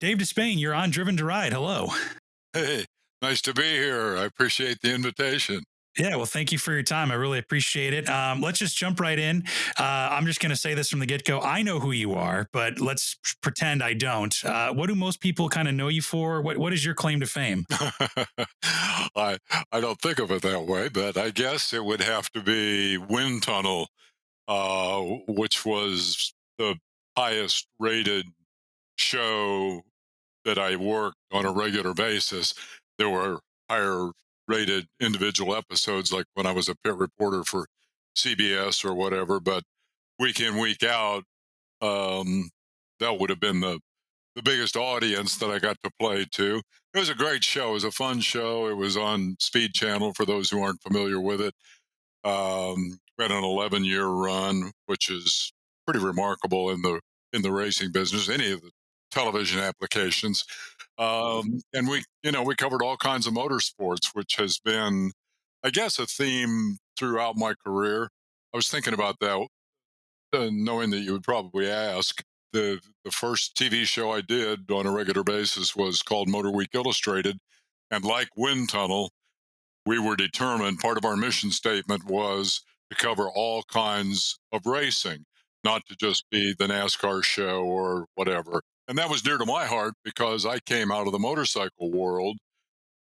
Dave Despain, you're on Driven to Ride. Hello. Hey, nice to be here. I appreciate the invitation. Yeah, well, thank you for your time. I really appreciate it. Let's just jump right in. I'm just going to say this from the get go. I know who you are, but let's pretend I don't. What do most people kind of know you for? What is your claim to fame? I I don't think of it that way, but I guess it would have to be Wind Tunnel, which was the highest rated show that I worked on a regular basis. There were higher rated individual episodes, like when I was a pit reporter for CBS or whatever, but week in, week out, um, that would have been the biggest audience that I got to play to. It was a great show. It was a fun show. It was on Speed Channel for those who aren't familiar with it. Had an 11-year run, which is pretty remarkable in the racing business. Any of the television applications, and we covered all kinds of motorsports, which has been, I guess, a theme throughout my career. I was thinking about that, knowing that you would probably ask. The first TV show I did on a regular basis was called Motor Week Illustrated, and like Wind Tunnel, we were determined. Part of our mission statement was to cover all kinds of racing, not to just be the NASCAR show or whatever. And that was dear to my heart because I came out of the motorcycle world.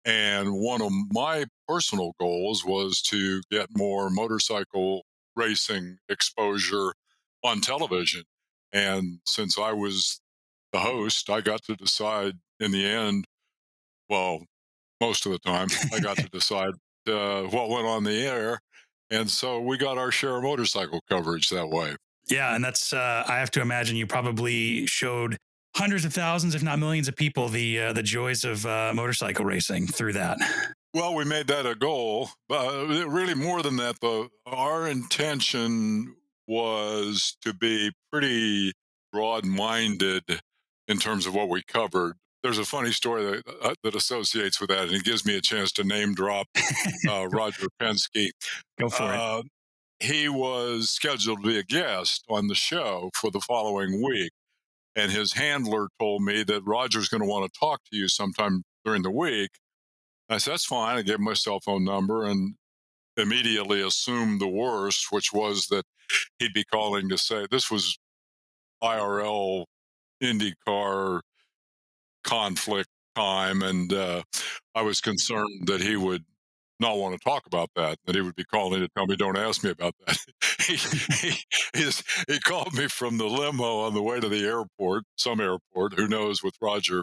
And one of my personal goals was to get more motorcycle racing exposure on television. And since I was the host, I got to decide in the end, well, most of the time, I got to decide what went on the air. And so we got our share of motorcycle coverage that way. Yeah, and that's I have to imagine you probably showed hundreds of thousands, if not millions, of people the joys of motorcycle racing through that. Well, we made that a goal, but really more than that, though, our intention was to be pretty broad minded in terms of what we covered. There's a funny story that associates with that, and it gives me a chance to name drop Roger Penske. Go for it. Uh, he was scheduled to be a guest on the show for the following week, and his handler told me that Roger's going to want to talk to you sometime during the week. I said, that's fine. I gave him my cell phone number and immediately assumed the worst, which was that he'd be calling to say this was IRL IndyCar conflict time. And I was concerned that he would not want to talk about that he would be calling to tell me, don't ask me about that. he, he called me from the limo on the way to the airport, some airport, who knows, with Roger,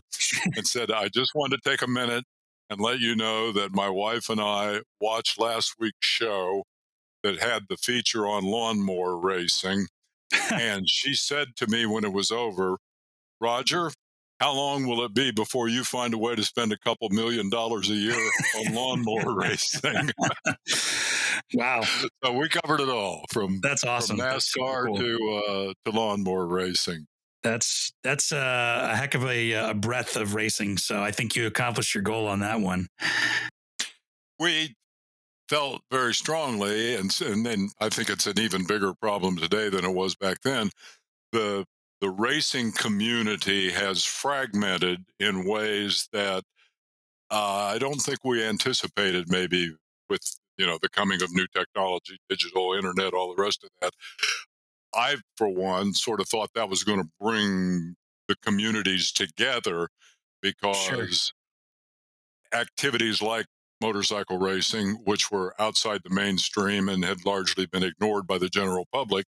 and said, I just wanted to take a minute and let you know that my wife and I watched last week's show that had the feature on lawnmower racing. And she said to me when it was over, Roger, how long will it be before you find a way to spend a couple $1 million a year on lawnmower racing? Wow, So we covered it all that's from awesome. That's super NASCAR cool. to lawnmower racing. That's a heck of a breadth of racing. So I think you accomplished your goal on that one. We felt very strongly, and then I think it's an even bigger problem today than it was back then. The the racing community has fragmented in ways that I don't think we anticipated. Maybe with the coming of new technology, digital, internet, all the rest of that. I, for one, sort of thought that was going to bring the communities together Sure. because activities like motorcycle racing, which were outside the mainstream and had largely been ignored by the general public,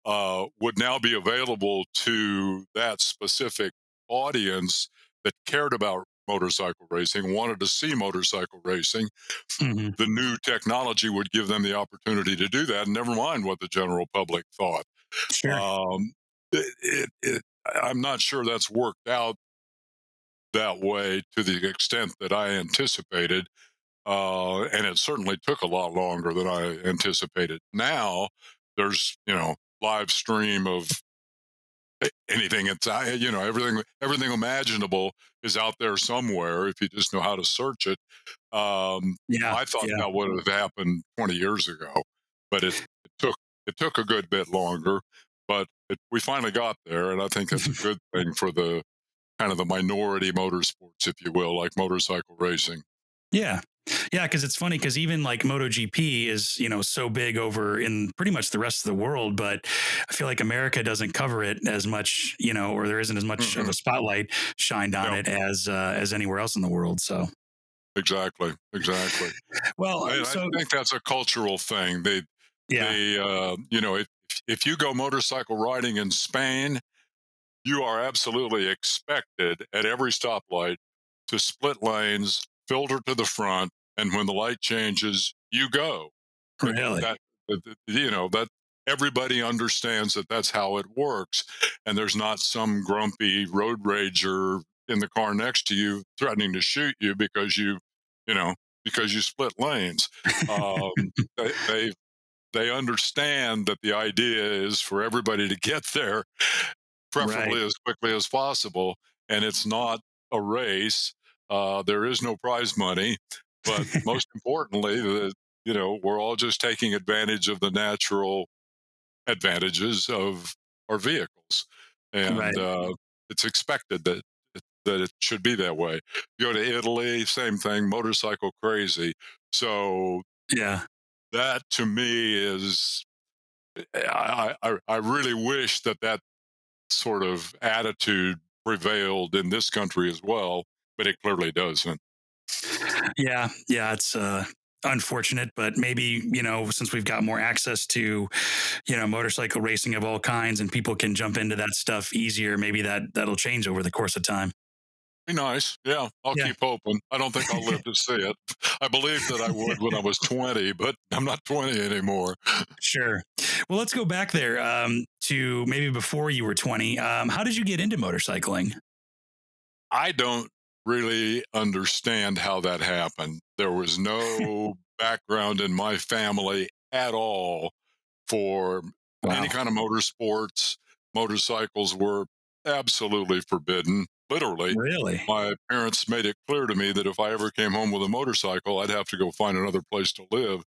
would now be available to that specific audience that cared about motorcycle racing, wanted to see motorcycle racing. Hmm. The new technology would give them the opportunity to do that, and never mind what the general public thought. Sure. Um, I'm not sure that's worked out that way to the extent that I anticipated. And it certainly took a lot longer than I anticipated. Now there's, live stream of anything. It's, everything imaginable is out there somewhere if you just know how to search it. Yeah. I thought Yeah. that would have happened 20 years ago, but it took it took a good bit longer. But we finally got there, and I think that's a good thing for the kind of the minority motorsports, if you will, like motorcycle racing. Yeah. Yeah, because it's funny because even like MotoGP is, so big over in pretty much the rest of the world, but I feel like America doesn't cover it as much, or there isn't as much of Hmm. a spotlight shined on Yeah, it as anywhere else in the world. So, exactly, exactly. well, And I so think that's a cultural thing. yeah, If you go motorcycle riding in Spain, you are absolutely expected at every stoplight to split lanes, filter to the front, and when the light changes, you go. That really, that, that everybody understands that that's how it works, and there's not some grumpy road rager in the car next to you threatening to shoot you because you know, because you split lanes. Um, they, they they understand that the idea is for everybody to get there right, preferably as quickly as possible. And it's not a race. There is no prize money, but most importantly, we're all just taking advantage of the natural advantages of our vehicles, and right, it's expected that it should be that way. You go to Italy, same thing, motorcycle crazy. So yeah. that to me is, I really wish that sort of attitude prevailed in this country as well, but it clearly doesn't. Yeah, yeah, it's unfortunate, but maybe, since we've got more access to, motorcycle racing of all kinds and people can jump into that stuff easier, maybe that'll change over the course of time. Be nice. Yeah, I'll Yeah, keep hoping. I don't think I'll live to see it. I believed that I would when I was 20, but I'm not 20 anymore. sure. Well, let's go back there to maybe before you were 20. How did you get into motorcycling? I don't really understand how that happened. There was no background in my family at all for any Wow. kind of motorsports. Motorcycles were absolutely forbidden, literally. Really? My parents made it clear to me that if I ever came home with a motorcycle, I'd have to go find another place to live.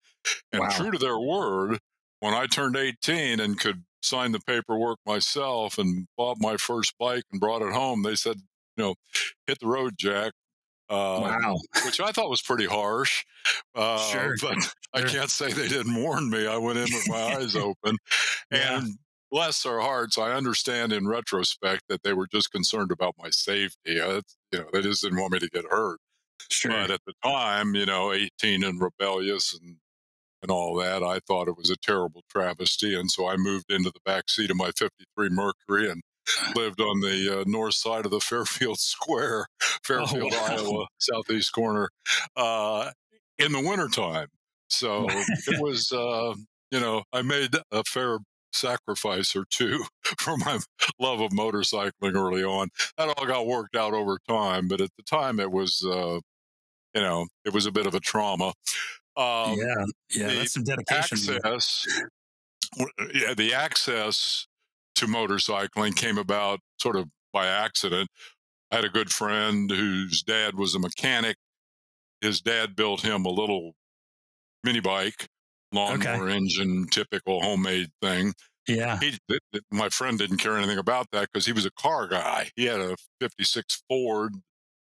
And Wow. true to their word, when I turned 18 and could sign the paperwork myself and bought my first bike and brought it home, they said, hit the road, Jack, Wow. which I thought was pretty harsh. Sure. But I Sure. can't say they didn't warn me. I went in with my eyes open. Yeah. And bless their hearts, I understand in retrospect that they were just concerned about my safety. They just didn't want me to get hurt. Sure. But at the time, 18 and rebellious and all that, I thought it was a terrible travesty. And so I moved into the back seat of my 53 Mercury and lived on the north side of the Fairfield Square, Oh, Fairfield, wow. Iowa, southeast corner, uh, in the wintertime. So it was, I made a fair sacrifice or two for my love of motorcycling early on. That all got worked out over time, but at the time it was a bit of a trauma. Um, Yeah. Yeah. the That's some dedication there. access, yeah, the access to motorcycling came about sort of by accident. I had a good friend whose dad was a mechanic. His dad built him a little mini bike, Okay. lawnmower engine, typical homemade thing. Yeah. My friend didn't care anything about that because he was a car guy. He had a '56 Ford,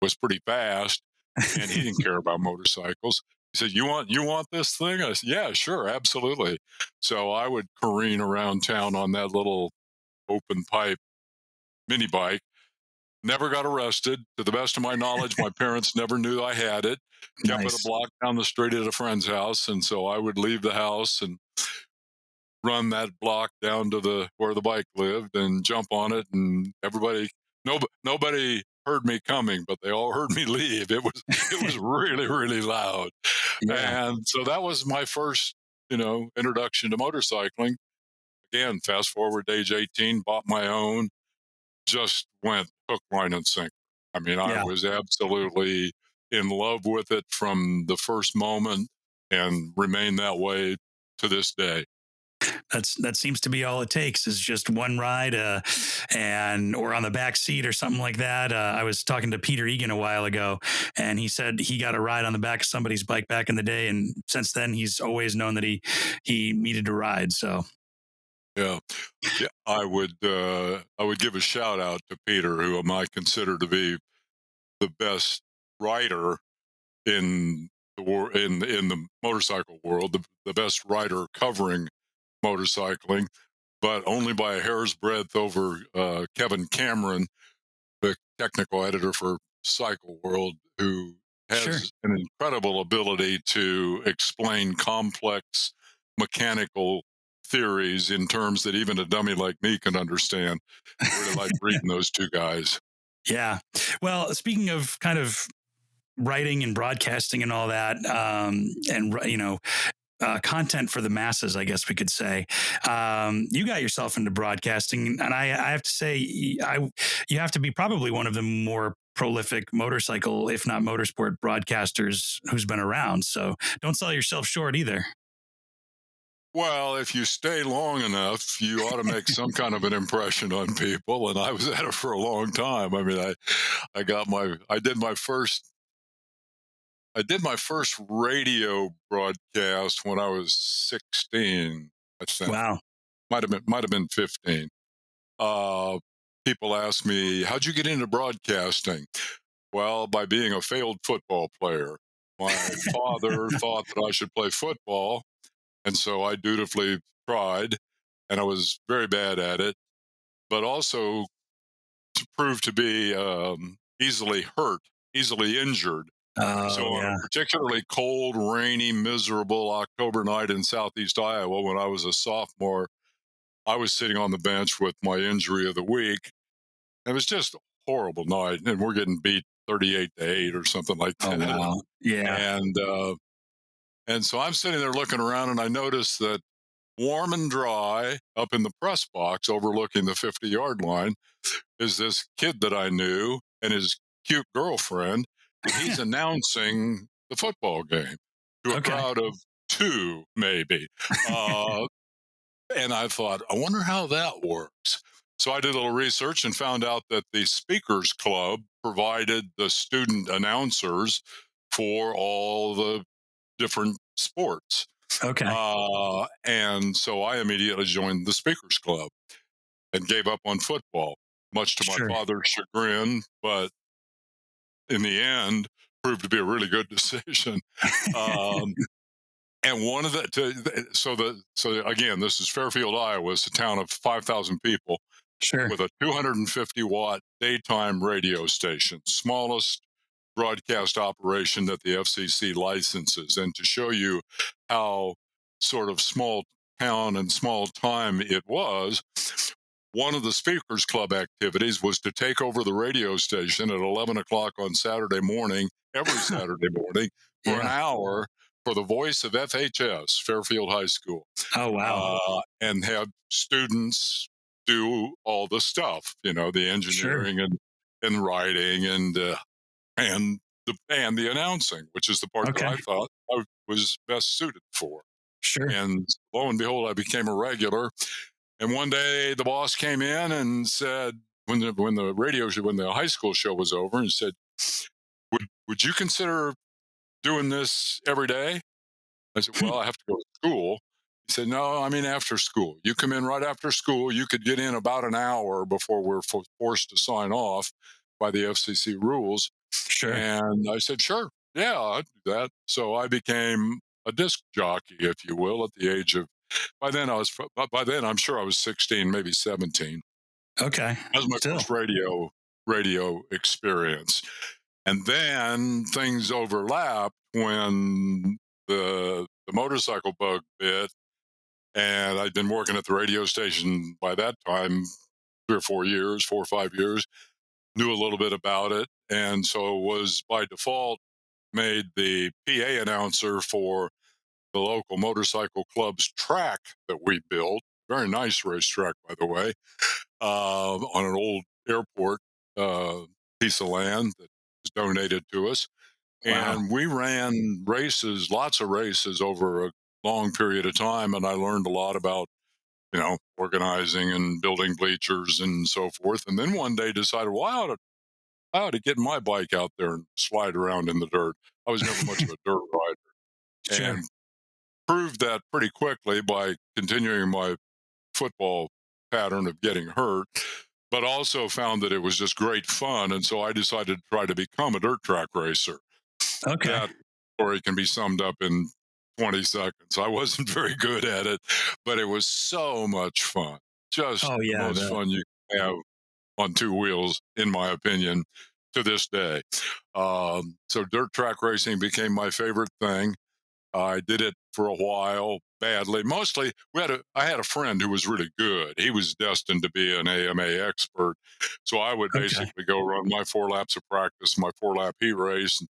was pretty fast, and he didn't care about motorcycles. He said, "You want this thing?" I said, "Yeah, sure, absolutely." So I would careen around town on that little open pipe mini bike. Never got arrested. To the best of my knowledge, my parents never knew I had it. Kept it a Nice. block down the street at a friend's house, and so I would leave the house and run that block down to the where the bike lived and jump on it, and nobody heard me coming, but they all heard me leave. It was really, really loud. Yeah. And so that was my first introduction to motorcycling. Again, fast forward to age 18, bought my own, just went hook, line, and sinker. I mean, I Yeah. was absolutely in love with it from the first moment and remain that way to this day. That seems to be all it takes is just one ride, and or on the back seat or something like that. I was talking to Peter Egan a while ago, and he said he got a ride on the back of somebody's bike back in the day, and since then he's always known that he needed to ride. So Yeah. Yeah, I would give a shout out to Peter, who I consider to be the best writer in in the motorcycle world, the best writer covering motorcycling, but only by a hair's breadth over Kevin Cameron, the technical editor for Cycle World, who Sure. has an incredible ability to explain complex mechanical theories in terms that even a dummy like me can understand. I really like reading those two guys. Yeah. Well, speaking of kind of writing and broadcasting and all that, and content for the masses, I guess we could say. You got yourself into broadcasting, and I have to say, you have to be probably one of the more prolific motorcycle, if not motorsport, broadcasters who's been around. So don't sell yourself short either. Well, if you stay long enough, you ought to make some kind of an impression on people. And I was at it for a long time. I mean, I did my first radio broadcast when I was 16, I think. Wow. Might have been 15. Uh, People ask me, "How'd you get into broadcasting?" Well, by being a failed football player. My father thought that I should play football, and so I dutifully tried, and I was very bad at it, but also proved to be easily hurt, easily injured. So, Oh on yeah. a particularly cold, rainy, miserable October night in southeast Iowa when I was a sophomore, I was sitting on the bench with my injury of the week. It was just a horrible night, and we're getting beat 38-8 or something like Oh that. wow. Yeah. And so I'm sitting there looking around, and I noticed that warm and dry up in the press box overlooking the 50-yard line is this kid that I knew and his cute girlfriend, and he's announcing the football game to a Okay. crowd of two, maybe. Uh, and I thought, I wonder how that works. So I did a little research and found out that the Speakers Club provided the student announcers for all the different sports. Okay. And so I immediately joined the Speakers Club and gave up on football, much to my Sure. father's chagrin, but in the end, proved to be a really good decision. Um, and one of the so again, this is Fairfield, Iowa. It's a town of 5,000 people Sure. with a 250-watt daytime radio station, smallest broadcast operation that the FCC licenses. And to show you how sort of small town and small time it was, one of the Speakers Club activities was to take over the radio station at 11 o'clock on Saturday morning, every Saturday morning, for an Yeah. hour for the voice of FHS, Fairfield High School, Oh wow. and have students do all the stuff, the Sure. engineering and writing and the announcing, which is the part that Okay. I thought I was best suited for. Sure. And lo and behold, I became a regular. And one day the boss came in and said, when the high school show was over, and said, "Would you consider doing this every day?" I said, "Well, I have to go to school." He said, "No, I mean after school. You come in right after school. You could get in about an hour before we're forced to sign off by the FCC rules." Sure. And I said, "Sure, yeah, I'd do that." So I became a disc jockey, if you will, at the age of. By then I'm sure I was 16, maybe 17. Okay. That was my Still. first radio experience. And then things overlapped when the motorcycle bug bit, and I'd been working at the radio station by that time 3 or 4 years, 4 or 5 years, knew a little bit about it, and so was by default made the PA announcer for the local motorcycle club's track that we built. Very nice racetrack, by the way, on an old airport uh, piece of land that was donated to us. Wow. And we ran races, lots of races over a long period of time. And I learned a lot about, organizing and building bleachers and so forth. And then one day decided, well, I ought to get my bike out there and slide around in the dirt. I was never much of a dirt rider, Sure. and proved that pretty quickly by continuing my football pattern of getting hurt, but also found that it was just great fun. And so I decided to try to become a dirt track racer. Okay. That story can be summed up in 20 seconds. I wasn't very good at it, but it was so much fun. Just Oh the yeah, I most bet. fun you can have on two wheels, in my opinion, to this day. So dirt track racing became my favorite thing. I did it for a while badly. Mostly, I had a friend who was really good. He was destined to be an AMA expert. So I would Okay. basically go run my 4 laps of practice, my 4 lap heat race, and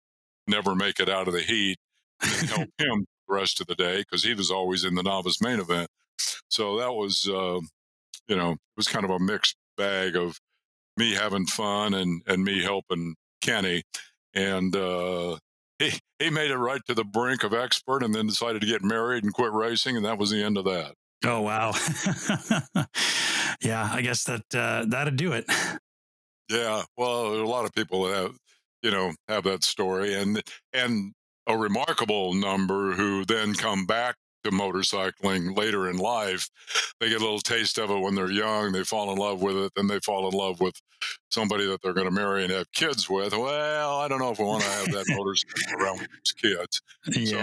never make it out of the heat, and then help him the rest of the day because he was always in the novice main event. So that was, it was kind of a mixed bag of me having fun and me helping Kenny. And he made it right to the brink of expert, and then decided to get married and quit racing, and that was the end of that. Oh wow. Yeah, I guess that'd do it. Yeah, well, a lot of people have that story, and a remarkable number who then come back to motorcycling later in life. They get a little taste of it when they're young. They fall in love with it, then they fall in love with somebody that they're going to marry and have kids with. Well, I don't know if we want to have that motorcycle around with those kids. Yeah, So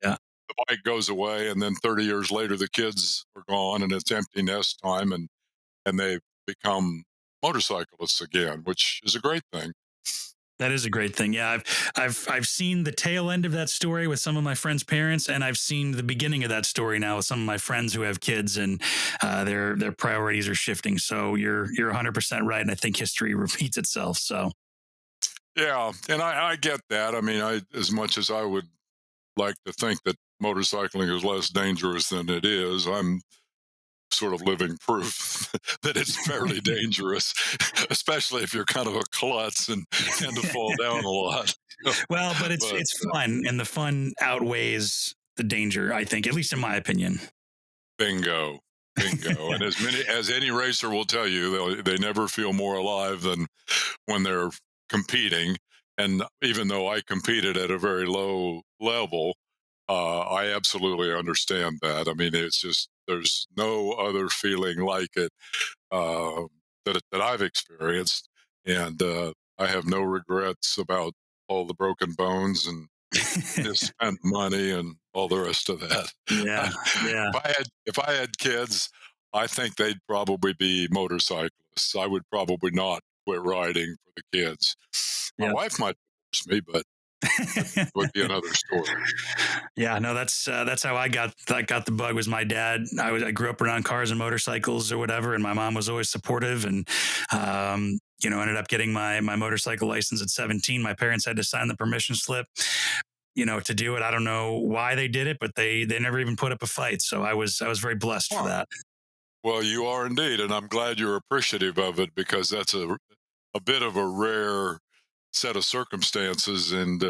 yeah. the bike goes away, and then 30 years later, the kids are gone, and it's empty nest time, and they become motorcyclists again, which is a great thing. That is a great thing. Yeah, I've seen the tail end of that story with some of my friends' parents, and I've seen the beginning of that story now with some of my friends who have kids, and their priorities are shifting. So you're 100% right, and I think history repeats itself. So Yeah, and I get that. I mean, as much as I would like to think that motorcycling is less dangerous than it is, I'm sort of living proof that it's fairly dangerous, especially if you're kind of a klutz and tend to fall down a lot. well, but it's But it's fun, and the fun outweighs the danger. I think, at least in my opinion. bingo, bingo. And as any racer will tell you, they never feel more alive than when they're competing. And even though I competed at a very low level, I absolutely understand that. I mean, it's just there's no other feeling like it uh, that I've experienced, and I have no regrets about all the broken bones and misspent money and all the rest of that. Yeah, yeah, If I had kids, I think they'd probably be motorcyclists. I would probably not quit riding for the kids. My yeah. wife might divorce me, but that would be another story. Yeah, no, that's how I got the bug. Was my dad? I grew up around cars and motorcycles or whatever, and my mom was always supportive, and ended up getting my motorcycle license at 17. My parents had to sign the permission slip, to do it. I don't know why they did it, but they never even put up a fight. So I was very blessed for Huh. that. Well, you are indeed, and I'm glad you're appreciative of it because that's a bit of a rare set of circumstances, and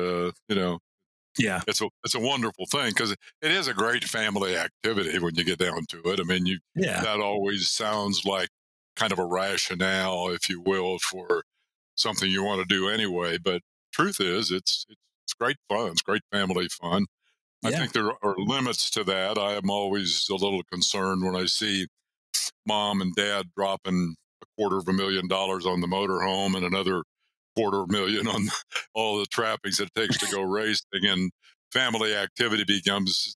Yeah, it's a wonderful thing because it is a great family activity when you get down to it. I mean, you yeah, that always sounds like kind of a rationale, if you will, for something you want to do anyway. But truth is, it's great fun. It's great family fun. I yeah. think there are limits to that. I am always a little concerned when I see mom and dad dropping $250,000 on the motorhome and another 250,000 on all the trappings it takes to go racing, and family activity becomes,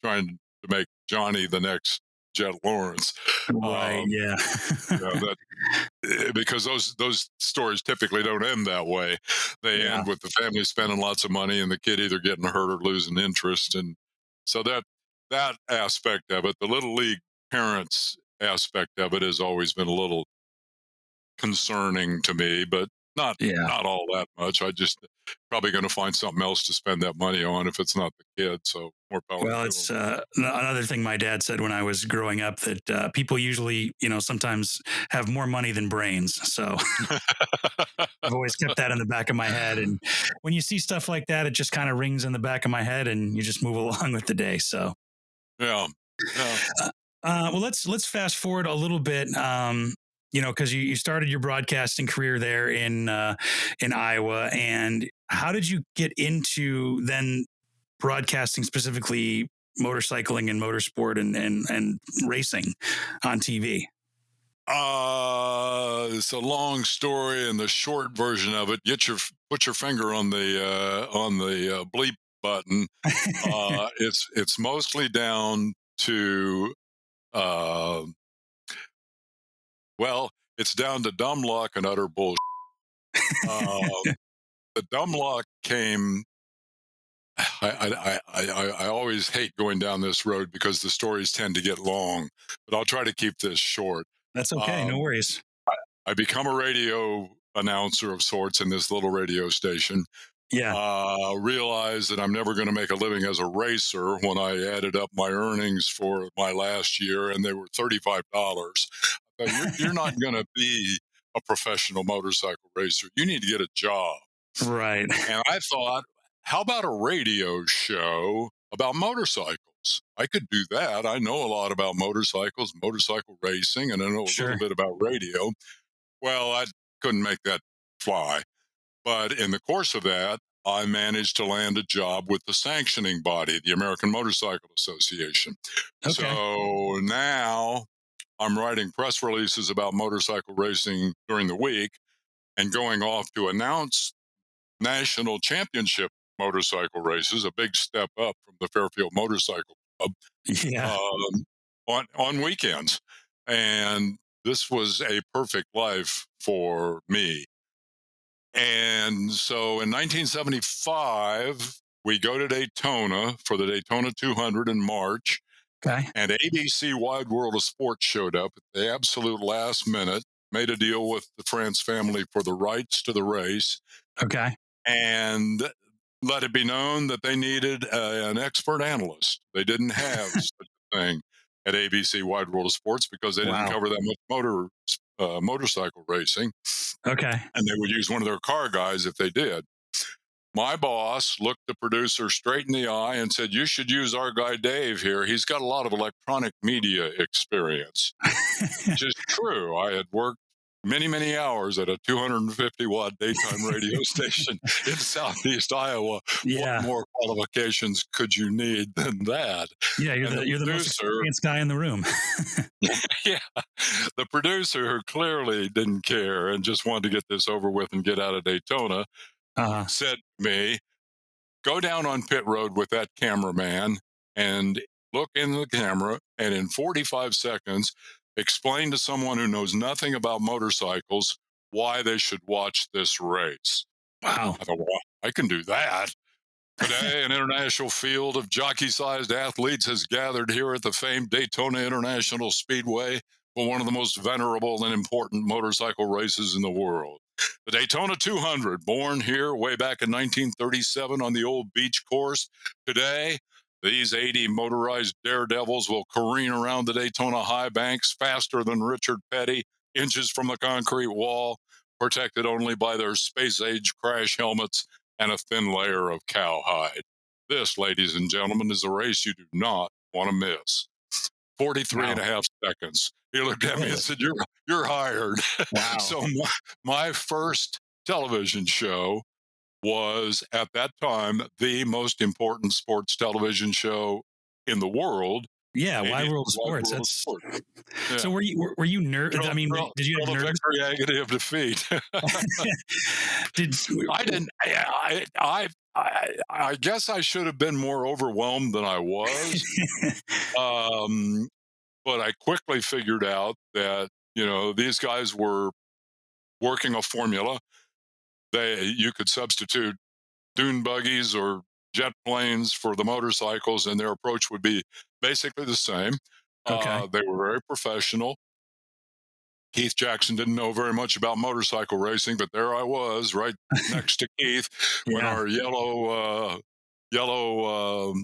trying to make Johnny the next Jet Lawrence. Right. Um, Yeah. that because those stories typically don't end that way. They Yeah. end with the family spending lots of money and the kid either getting hurt or losing interest, and so that aspect of it, the little league parents aspect of it, has always been a little concerning to me, but not Yeah. not all that much. I just probably going to find something else to spend that money on if it's not the kid. So more power Well, to them. it's another thing my dad said when I was growing up that people usually, sometimes have more money than brains. So I've always kept that in the back of my head. And when you see stuff like that, it just kind of rings in the back of my head, and you just move along with the day. So, Yeah, yeah. well, let's fast forward a little bit. Because you started your broadcasting career there in Iowa, and how did you get into then broadcasting specifically motorcycling and motorsport and racing on TV? It's a long story, and the short version of it. Put your finger on the bleep button. It's mostly down to uh, well, it's down to dumb luck and utter bullshit. Um, the dumb luck came. I always hate going down this road because the stories tend to get long, but I'll try to keep this short. That's okay. No Um, worries. I become a radio announcer of sorts in this little radio station. Yeah. Realized that I'm never going to make a living as a racer when I added up my earnings for my last year, and they were $35. You're not going to be a professional motorcycle racer. You need to get a job. Right. And I thought, how about a radio show about motorcycles? I could do that. I know a lot about motorcycles, motorcycle racing, and I know a little Sure. bit about radio. Well, I couldn't make that fly. But in the course of that, I managed to land a job with the sanctioning body, the American Motorcycle Association. Okay. So now I'm writing press releases about motorcycle racing during the week and going off to announce national championship motorcycle races, a big step up from the Fairfield Motorcycle Club, Yeah. on weekends. And this was a perfect life for me. And so in 1975, we go to Daytona for the Daytona 200 in March, Okay. and ABC Wide World of Sports showed up at the absolute last minute, made a deal with the France family for the rights to the race, Okay. and let it be known that they needed an expert analyst. They didn't have such a thing at ABC Wide World of Sports because they didn't Wow. cover that much motorcycle racing, Okay. and they would use one of their car guys if they did. My boss looked the producer straight in the eye and said, "You should use our guy Dave here. He's got a lot of electronic media experience," which is true. I had worked many, many hours at a 250-watt daytime radio station in southeast Iowa. What Yeah. more qualifications could you need than that? Yeah. And the You're the most producer, experienced guy in the room. yeah, the producer who clearly didn't care and just wanted to get this over with and get out of Daytona, Uh, said to me, "Go down on pit road with that cameraman and look in the camera, and in 45 seconds explain to someone who knows nothing about motorcycles why they should watch this race." wow. I thought, well, I can do that. Today, an international field of jockey sized athletes has gathered here at the famed Daytona International Speedway for one of the most venerable and important motorcycle races in the world. The Daytona 200, born here way back in 1937 on the old beach course. Today, these 80 motorized daredevils will careen around the Daytona high banks faster than Richard Petty, inches from the concrete wall, protected only by their space age crash helmets and a thin layer of cowhide. This, ladies and gentlemen, is a race you do not want to miss. 43 and Wow. a half seconds. He looked at me and Really? said, You're hired." Wow. So my first television show was at that time the most important sports television show in the world. Yeah. Wide 80 world of Wide sports. World of That's Sport. so. Yeah. Were you nerd? I mean, did you have Thrill of nerves? victory, agony of defeat. Did I didn't. I guess I should have been more overwhelmed than I was. Um, but I quickly figured out that these guys were working a formula. You could substitute dune buggies or jet planes for the motorcycles, and their approach would be basically the same. okay. They were very professional. Keith Jackson didn't know very much about motorcycle racing, but there I was, right next to Keith, when Yeah. our yellow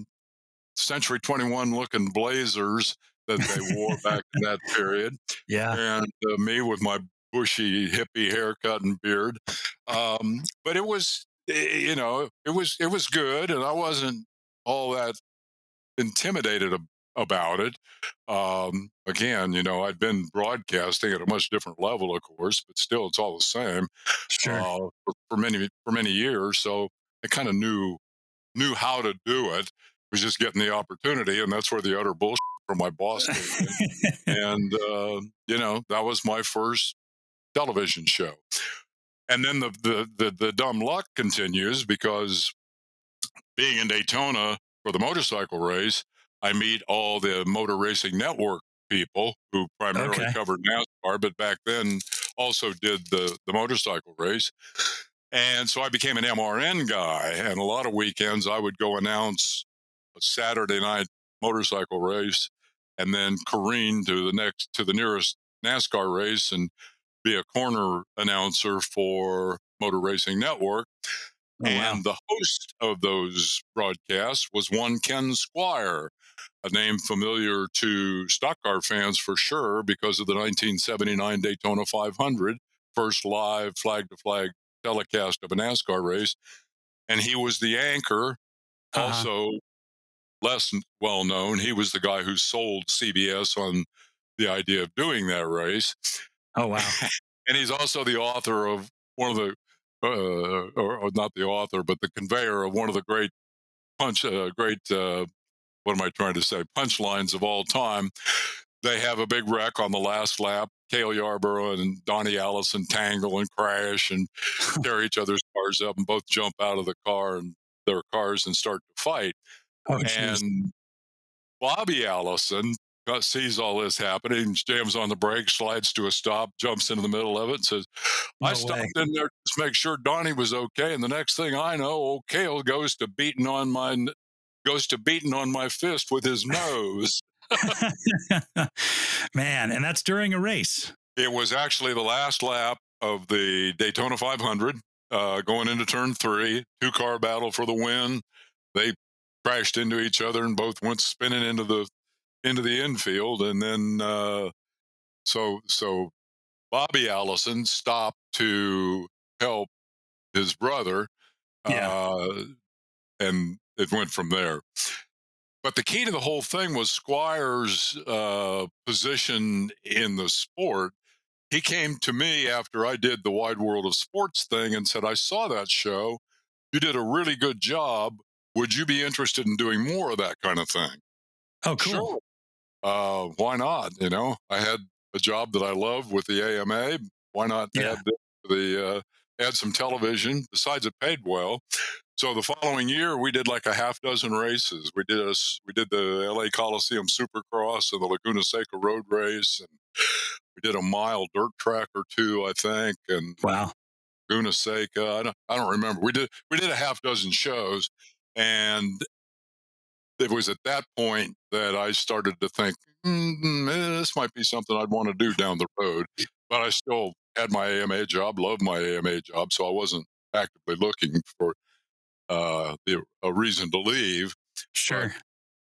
Century 21 looking blazers that they wore back in that period, Yeah. and me with my bushy hippie haircut and beard. But it was, it was good, and I wasn't all that intimidated about it. Again, I'd been broadcasting at a much different level, of course, but still, it's all the same Sure. for many years. So I kind of knew how to do it. was just getting the opportunity, and that's where the utter bullshit from my boss came in. And that was my first television show. And then the dumb luck continues because being in Daytona for the motorcycle race, I meet all the Motor Racing Network people who primarily Okay. covered NASCAR, but back then also did the motorcycle race. And so I became an MRN guy. And a lot of weekends I would go announce a Saturday night motorcycle race and then careen to the nearest NASCAR race and be a corner announcer for Motor Racing Network. Oh wow. And the host of those broadcasts was one Ken Squire, a name familiar to stock car fans for sure because of the 1979 Daytona 500, first live flag to flag telecast of a NASCAR race. And he was the anchor, Uh-huh. also less well known. He was the guy who sold CBS on the idea of doing that race. Oh wow. And he's also the author of one of the, or not the author, but the conveyor of one of the what am I trying to say? Punchlines of all time. They have a big wreck on the last lap. Cale Yarborough and Donnie Allison tangle and crash and tear each other's cars up, and both jump out of the car and their cars and start to fight. Oh geez. And Bobby Allison sees all this happening, jams on the brakes, slides to a stop, jumps into the middle of it, and says, "I No way. stopped in there to make sure Donnie was okay." And the next thing I know, old Cale goes to beating on my fist with his nose. Man, and that's during a race. It was actually the last lap of the Daytona 500, going into turn three, two-car battle for the win. They crashed into each other and both went spinning into the infield, and then so Bobby Allison stopped to help his brother, Yeah. uh, and it went from there. But the key to the whole thing was Squire's position in the sport. He came to me after I did the Wide World of Sports thing and said, "I saw that show. You did a really good job. Would you be interested in doing more of that kind of thing?" Oh cool. Sure. Why not? I had a job that I loved with the AMA. Why not Yeah. add some television? Besides, it paid well. So the following year, we did like a half dozen races. We did the LA Coliseum Supercross and the Laguna Seca Road Race, and we did a mile dirt track or two, I think, and Wow. Laguna Seca. I don't remember. We did a half dozen shows, and it was at that point that I started to think, this might be something I'd want to do down the road. But I still had my AMA job, loved my AMA job, so I wasn't actively looking for a reason to leave. But Sure. it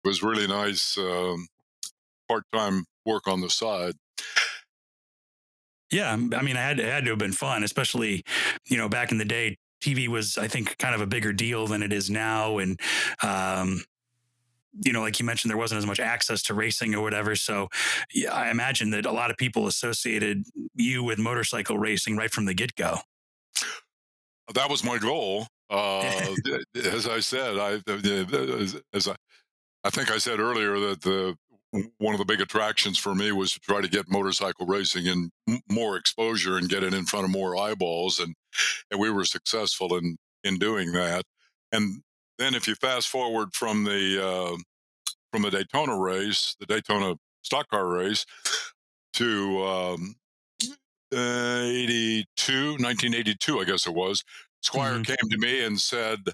was really nice part time work on the side. Yeah. I mean, it had to have been fun, especially, back in the day. TV was, I think, kind of a bigger deal than it is now. And, like you mentioned, there wasn't as much access to racing or whatever. So yeah, I imagine that a lot of people associated you with motorcycle racing right from the get go. That was my goal. As I said, I think I said earlier that one of the big attractions for me was to try to get motorcycle racing in more exposure and get it in front of more eyeballs, and we were successful in doing that. And then if you fast forward from the Daytona race, the Daytona stock car race, to 1982, I guess it was, Squire Hmm. came to me and said,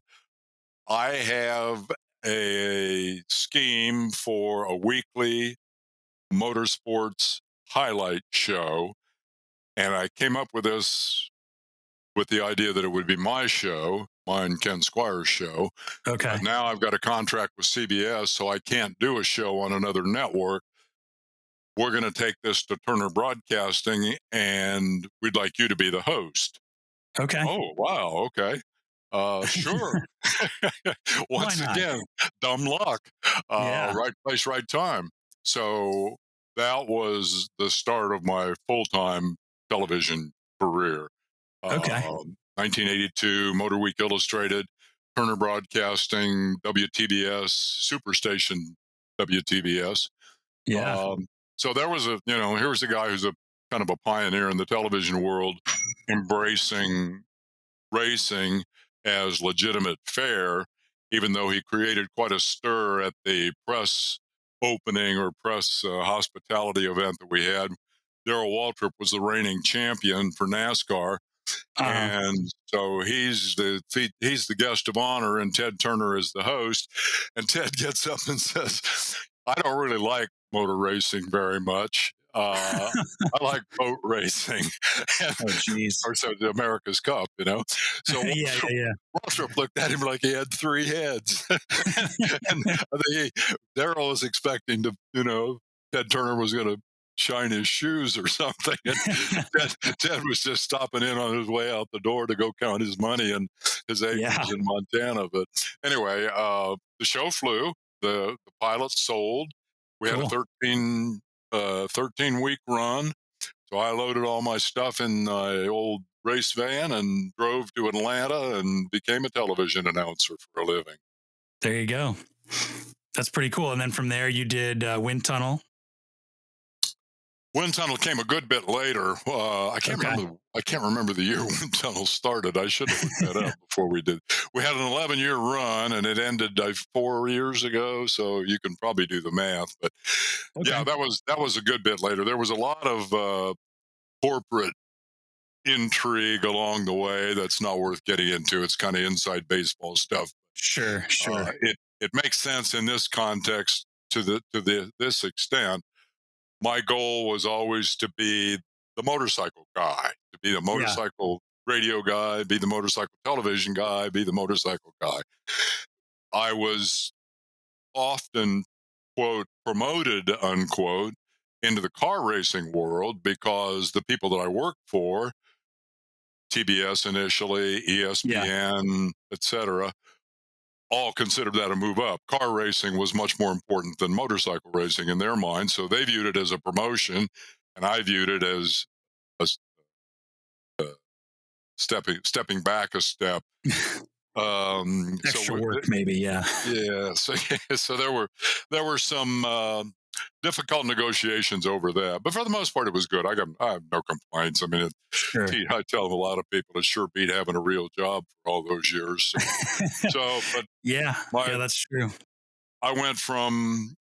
"I have a scheme for a weekly motorsports highlight show." And I came up with this with the idea that it would be my show, mine, Ken Squire's show. Okay. But now I've got a contract with CBS, so I can't do a show on another network. We're going to take this to Turner Broadcasting, and we'd like you to be the host. Okay. Oh, wow. Okay. Sure. Why Once not? again, dumb luck. Yeah. Right place, right time. So that was the start of my full time television career. Okay. 1982, Motor Week Illustrated. Turner Broadcasting, WTBS, Superstation WTBS. Yeah. Um, so there was here's a guy who's a kind of a pioneer in the television world, embracing racing as legitimate fare, even though he created quite a stir at the press opening or press hospitality event that we had. Darrell Waltrip was the reigning champion for NASCAR, Uh-huh. and so he's the guest of honor, and Ted Turner is the host. And Ted gets up and says, "I don't really like motor racing very much. I like boat racing." And Oh, geez. or so the America's Cup, you know. So Yeah, yeah, Waltrip looked at him like he had three heads, and I think Darrell was expecting to, Ted Turner was going to shine his shoes or something, and yeah. Ted was just stopping in on his way out the door to go count his money and his Yeah. acres in Montana. But anyway, the show flew. The pilots sold. We had a Cool. 13-week run. So I loaded all my stuff in my old race van and drove to Atlanta and became a television announcer for a living. There you go. That's pretty cool. And then from there, you did Wind Tunnel. Wind Tunnel came a good bit later. I can't Okay. remember. I can't remember the year Wind Tunnel started. I should have looked that up before we did. We had an 11-year run, and it ended 4 years ago. So you can probably do the math. But yeah, Okay. that was a good bit later. There was a lot of corporate intrigue along the way that's not worth getting into. It's kind of inside baseball stuff. Sure, sure. It makes sense in this context to this extent. My goal was always to be the motorcycle guy, to be the Yeah. motorcycle radio guy, be the motorcycle television guy, be the motorcycle guy. I was often, quote, promoted, unquote, into the car racing world because the people that I worked for, TBS initially, Yeah. ESPN, etc., all considered that a move up. Car racing was much more important than motorcycle racing in their mind, so they viewed it as a promotion, and I viewed it as a stepping back a step. So Extra work, maybe. Yeah. yeah, so there were some difficult negotiations over that, but for the most part, it was good. I have no complaints. I mean, Sure. I tell a lot of people it sure beat having a real job for all those years. But Yeah. my Yeah, that's true. I went from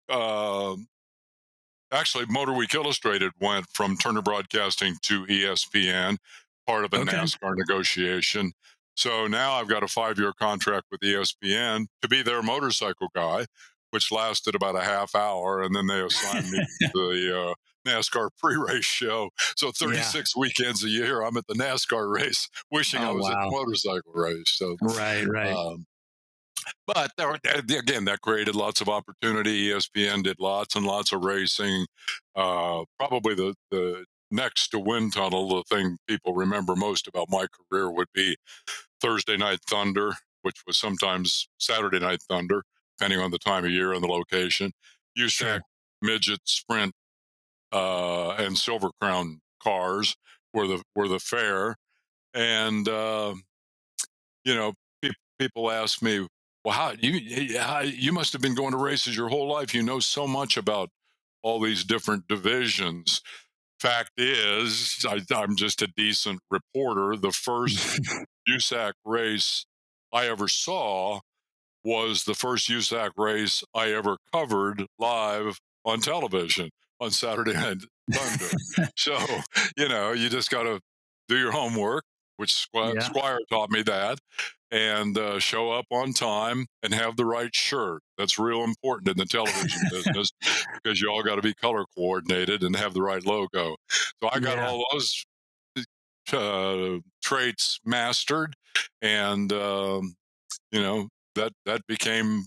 actually, Motor Week Illustrated went from Turner Broadcasting to ESPN, part of a Okay. NASCAR negotiation. So now I've got a 5-year contract with ESPN to be their motorcycle guy, which lasted about a half hour. And then they assigned me to the NASCAR pre race show. So Yeah. 36 weekends a year, I'm at the NASCAR race, wishing I Oh, was at wow. the motorcycle race. So, Right, right. um, but again, that created lots of opportunity. ESPN did lots and lots of racing. Probably the next to Wind Tunnel, the thing people remember most about my career would be Thursday Night Thunder, which was sometimes Saturday Night Thunder, depending on the time of year and the location. USAC Sure. midget sprint and Silver Crown cars were the fare, and you know, people ask me, "Well, you must have been going to races your whole life. You know so much about all these different divisions." Fact is, I'm just a decent reporter. The first USAC race I ever saw was the first USAC race I ever covered live on television on Saturday Night Thunder. So, you just got to do your homework, which Yeah. Squire taught me that, and show up on time and have the right shirt. That's real important in the television business because you all got to be color coordinated and have the right logo. So I got Yeah. all those traits mastered, and you know that became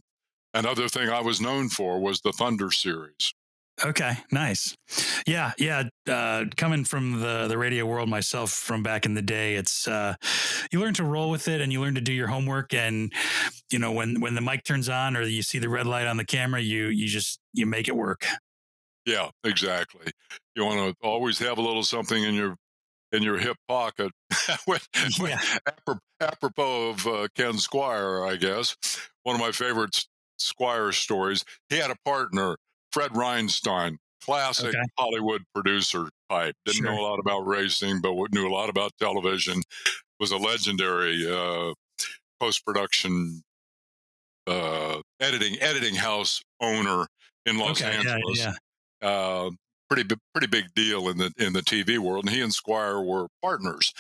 another thing I was known for was the Thunder series. Okay, nice. Yeah, yeah. Coming from the radio world myself from back in the day, it's you learn to roll with it and you learn to do your homework. And when the mic turns on or you see the red light on the camera, you make it work. Yeah, exactly. You want to always have a little something in your in your hip pocket. when, Yeah. apropos of Ken Squire, I guess, one of my favorite Squire stories, he had a partner, Fred Reinstein, classic Okay. Hollywood producer type. Didn't Sure. know a lot about racing, but knew a lot about television. Was a legendary post production editing house owner in Los Okay. Yeah. Angeles. Yeah. Uh, pretty big deal in the TV world. And he and Squire were partners.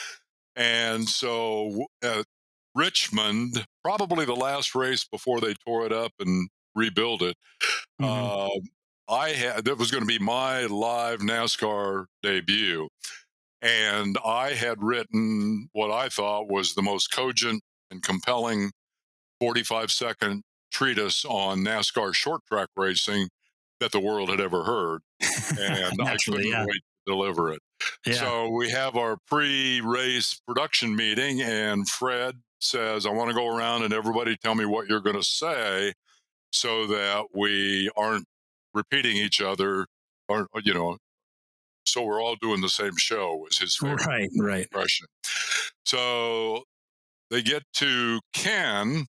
And so Richmond, probably the last race before they tore it up and rebuilt it. Hmm. Uh, I had that was going to be my live NASCAR debut, and I had written what I thought was the most cogent and compelling 45-second treatise on NASCAR short track racing that the world had ever heard. And I Naturally. couldn't Yeah. wait to deliver it. Yeah. So we have our pre race production meeting, and Fred says, I want to go around and everybody tell me what you're going to say so that we aren't repeating each other, aren't, so we're all doing the same show, was his favorite Right. Right. expression. So they get to Ken,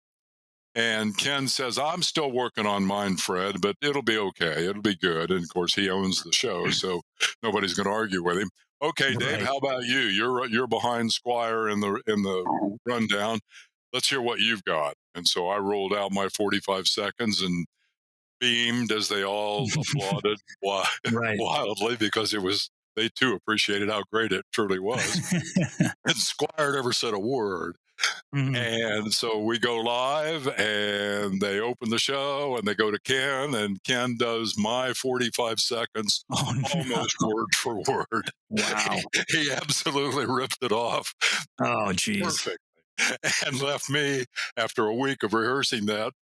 and Ken says, I'm still working on mine, Fred, but it'll be okay. It'll be good. And of course, he owns the show, so nobody's going to argue with him. Okay, Dave, Right. how about you? You're behind Squire in the rundown. Let's hear what you've got. And so I rolled out my 45 seconds and beamed as they all applauded Right. wildly because they too appreciated how great it truly was. And Squire never said a word. Hmm. And so we go live and they open the show and they go to Ken, and Ken does my 45 seconds Oh almost no. word for word. Wow. He absolutely ripped it off Oh geez. perfect and left me, after a week of rehearsing that,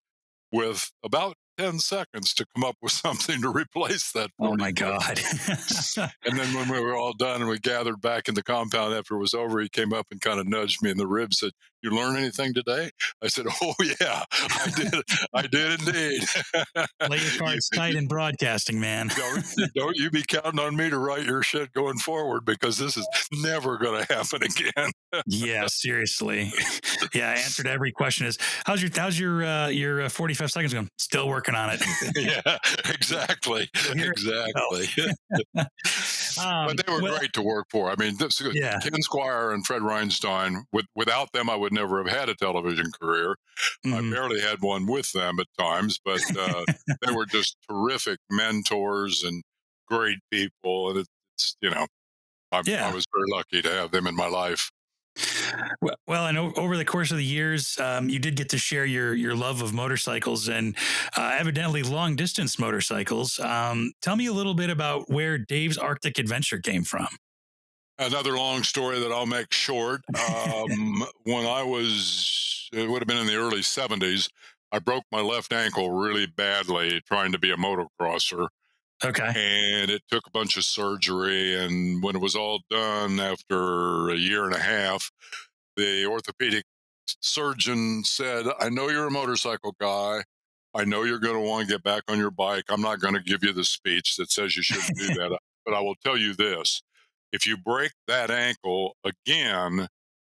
with about 10 seconds to come up with something to replace that Oh my 45 God. seconds. And then when we were all done and we gathered back in the compound after it was over, he came up and kind of nudged me in the ribs, said, "You learn anything today?" I said, "Oh yeah, I did. I did indeed." Lay your you, cards tight in broadcasting, man. don't you be counting on me to write your shit going forward, because this is never going to happen again. Yeah, seriously. Yeah, answer to every question is how's your 45 seconds going? Still working on it. Yeah, exactly, You'll hear exactly. it. But they were Well, great to work for. I mean, yeah. Ken Squire and Fred Reinstein. Without them, I would never have had a television career. I Hmm. barely had one with them at times, but they were just terrific mentors and great people. And it's I Yeah. was very lucky to have them in my life. Well, and over the course of the years, you did get to share your love of motorcycles and evidently long distance motorcycles. Tell me a little bit about where Dave's Arctic Adventure came from. Another long story that I'll make short. When it would have been in the early 70s, I broke my left ankle really badly trying to be a motocrosser. Okay. And it took a bunch of surgery. And when it was all done after a year and a half, the orthopedic surgeon said, I know you're a motorcycle guy. I know you're going to want to get back on your bike. I'm not going to give you the speech that says you shouldn't do that. But I will tell you this: if you break that ankle again,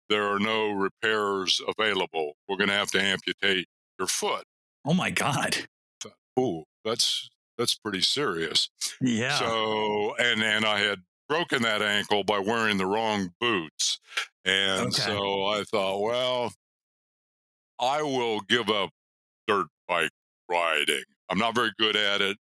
there are no repairs available. We're going to have to amputate your foot. Oh my God. Ooh, that's pretty serious. Yeah. So, and I had broken that ankle by wearing the wrong boots. And Okay. so I thought, well, I will give up dirt bike riding. I'm not very good at it.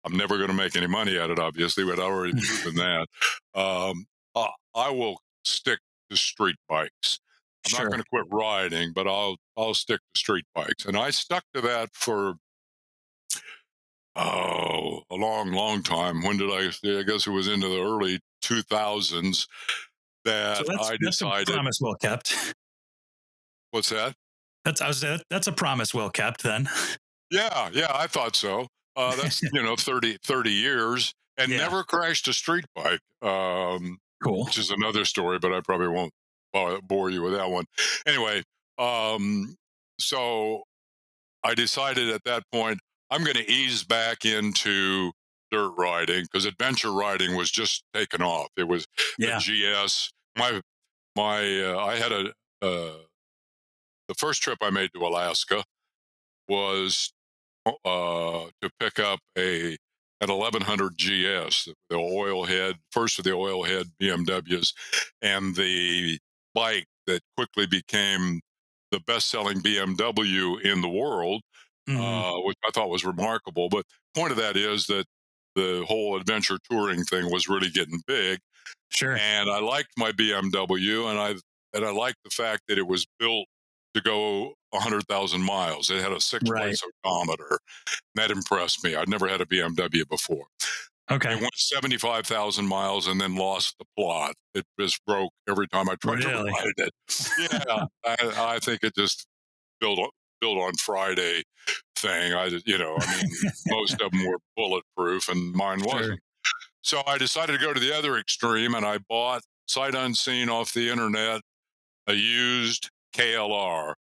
I'm never going to make any money at it, obviously, but I've already proven that. I will stick to street bikes. I'm not Sure. going to quit riding, but I'll stick to street bikes. And I stuck to that for a long time. When did I guess it was into the early 2000s So that I that's a decided. promise well kept. What's that? That's a promise well kept then. Yeah, I thought so. That's 30 years, and Yeah. never crashed a street bike, Cool. which is another story, but I probably won't bore you with that one. Anyway, um, so I decided at that point I'm going to ease back into dirt riding because adventure riding was just taking off. It was the Yeah. GS. my I had the first trip I made to Alaska was to pick up an 1100 GS, the oil head, first of the oil head BMWs, and the bike that quickly became the best-selling BMW in the world, Hmm. which I thought was remarkable. But point of that is that the whole adventure touring thing was really getting big, Sure. and I liked my BMW, and I liked the fact that it was built to go 100,000 miles. It had a Right. six-place odometer. That impressed me. I'd never had a BMW before. It Okay. went 75,000 miles and then lost the plot. It just broke every time I tried to Really? ride it. Yeah, I think it just built on, built on Friday thing. I mean, most of them were bulletproof and mine Sure. wasn't. So I decided to go to the other extreme and I bought sight unseen off the internet a used KLR,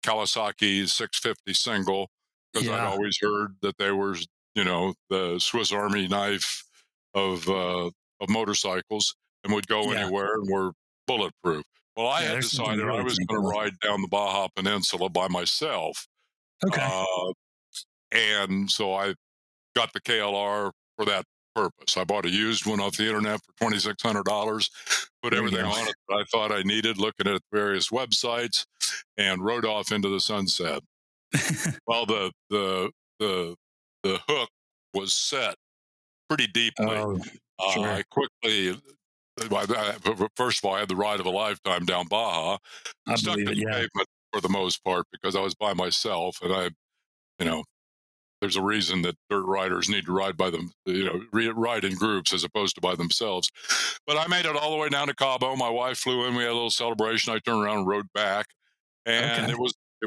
Kawasaki 650 single, because I'd Yeah. always heard that they were, the Swiss Army knife of motorcycles and would go Yeah. anywhere and were bulletproof. Well, I Yeah. had There's something decided I really was going to capable. ride down the Baja Peninsula by myself, Okay. uh, and so I got the KLR for that purpose. I bought a used one off the internet for $2,600, put There you everything go. on it that I thought I needed, looking at various websites, and rode off into the sunset. Well, the the hook was set pretty deeply. Oh, sure. I quickly, first of all, I had the ride of a lifetime down Baja, I stuck believe to it. the Yeah. pavement for the most part because I was by myself, and you know, there's a reason that dirt riders need to ride by them, ride in groups as opposed to by themselves. But I made it all the way down to Cabo. My wife flew in. We had a little celebration. I turned around and rode back, and Okay. it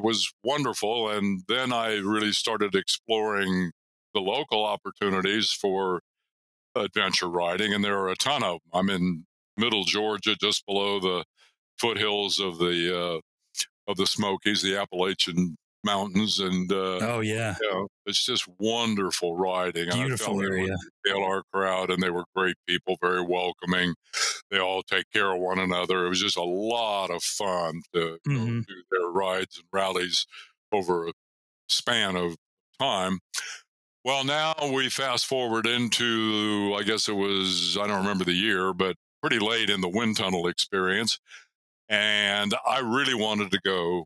was wonderful. And then I really started exploring the local opportunities for adventure riding, and there are a ton of them. I'm in Middle Georgia, just below the foothills of the Smokies, the Appalachian Mountains, and Oh, yeah. it's just wonderful riding. And I fell Beautiful in with area. the KLR crowd, and they were great people, very welcoming. They all take care of one another. It was just a lot of fun to go Hmm. do their rides and rallies over a span of time. Well, now we fast forward into, I guess it was, I don't remember the year, but pretty late in the wind tunnel experience. And I really wanted to go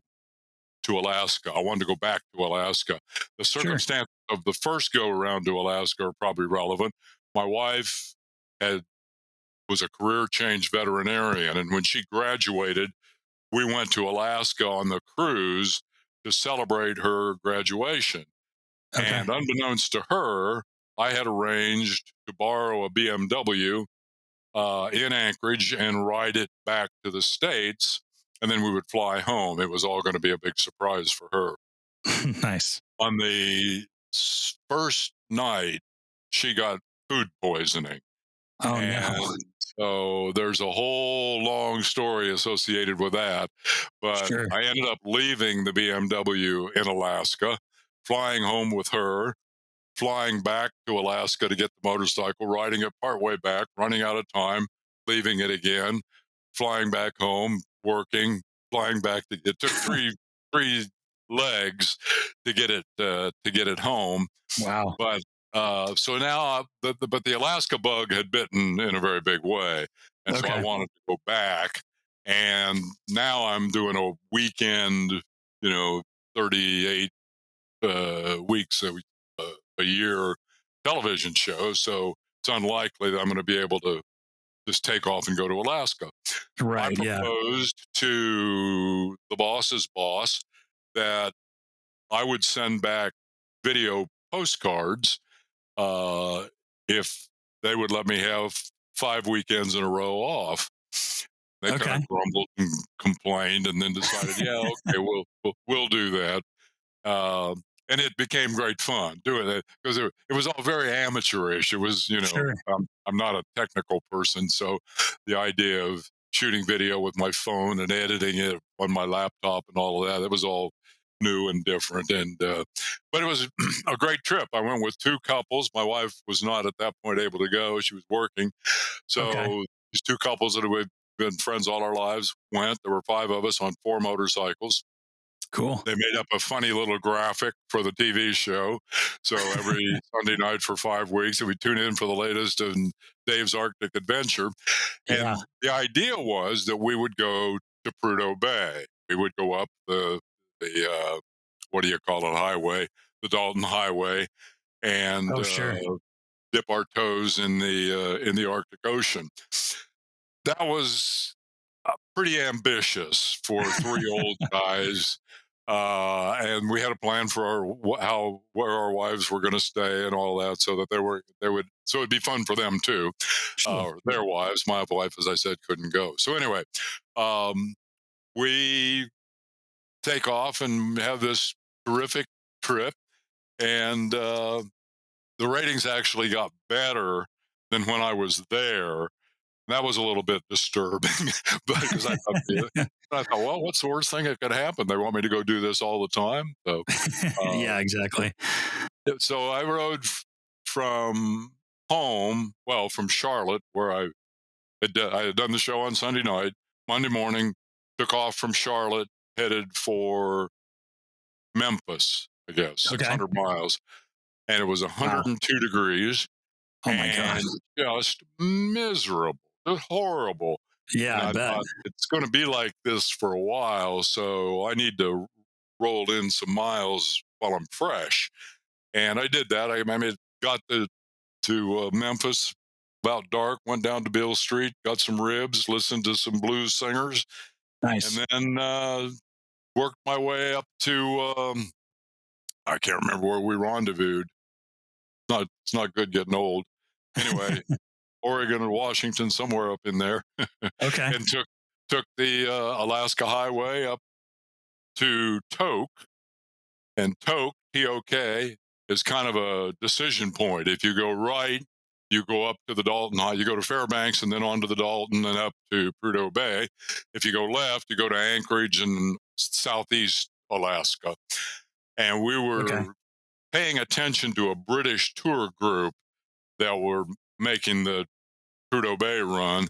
to Alaska. I wanted to go back to Alaska. The Sure. circumstances of the first go around to Alaska are probably relevant. My wife had was a career change veterinarian, and when she graduated, we went to Alaska on the cruise to celebrate her graduation. Okay. And unbeknownst to her, I had arranged to borrow a BMW in Anchorage and ride it back to the States. And then we would fly home. It was all going to be a big surprise for her. Nice. On the first night, she got food poisoning. Oh, no. And so there's a whole long story associated with that. But Sure. I ended up leaving the BMW in Alaska, flying home with her, flying back to Alaska to get the motorcycle, riding it partway back, running out of time, leaving it again, flying back home, working, flying back. It took three legs to get it home. Wow. But so now, but the Alaska bug had bitten in a very big way, and so I Okay. wanted to go back. And now I'm doing a weekend, 38 weeks a year television show. So it's unlikely that I'm going to be able to just take off and go to Alaska. I Right. Yeah. proposed to the boss's boss that I would send back video postcards uh, if they would let me have 5 weekends in a row off. They kind Okay. of grumbled and complained, and then decided, yeah, okay, we'll do that. And it became great fun doing it because it was all very amateurish. It was, Sure. I'm not a technical person, so the idea of shooting video with my phone and editing it on my laptop and all of that, it was all new and different. And but it was a great trip. I went with two couples. My wife was not at that point able to go; she was working. Okay. So these two couples that been friends all our lives, went. There were 5 of us on 4 motorcycles. Cool. They made up a funny little graphic for the TV show. So every Sunday night for 5 weeks, we tune in for the latest in Dave's Arctic Adventure. Yeah. And the idea was that we would go to Prudhoe Bay. We would go up the what do you call it, highway, the Dalton Highway, and Oh, sure. dip our toes in the Arctic Ocean. That was pretty ambitious for 3 old guys. And we had a plan for how where our wives were going to stay and all that, so that they would so it'd be fun for them too, Sure. their wives. My wife, as I said, couldn't go. So anyway, um, we take off and have this terrific trip, and the ratings actually got better than when I was there. That was a little bit disturbing, but because I thought, well, what's the worst thing that could happen? They want me to go do this all the time. Uh, Yeah, exactly. so I rode from home, well, from Charlotte, where I had done the show on Sunday night. Monday morning, took off from Charlotte, headed for Memphis, I guess, Okay. 600 miles. And it was Wow. 102 degrees Oh my God. and just miserable, just horrible. Yeah, And I I bet. thought, it's going to be like this for a while, so I need to roll in some miles while I'm fresh. And I did that. Got to Memphis about dark, went down to Beale Street, got some ribs, listened to some blues singers, and Nice. then worked my way up to, I can't remember where we rendezvoused. It's not good getting old. Anyway, Oregon or Washington, somewhere up in there, Okay. and took the Alaska Highway up to Tok. And Tok, Tok, is kind of a decision point. If you go right, you go up to the Dalton High, you go to Fairbanks and then on to the Dalton and up to Prudhoe Bay. If you go left, you go to Anchorage and southeast Alaska. And we Okay. were paying attention to a British tour group that were making the Prudhoe Bay run,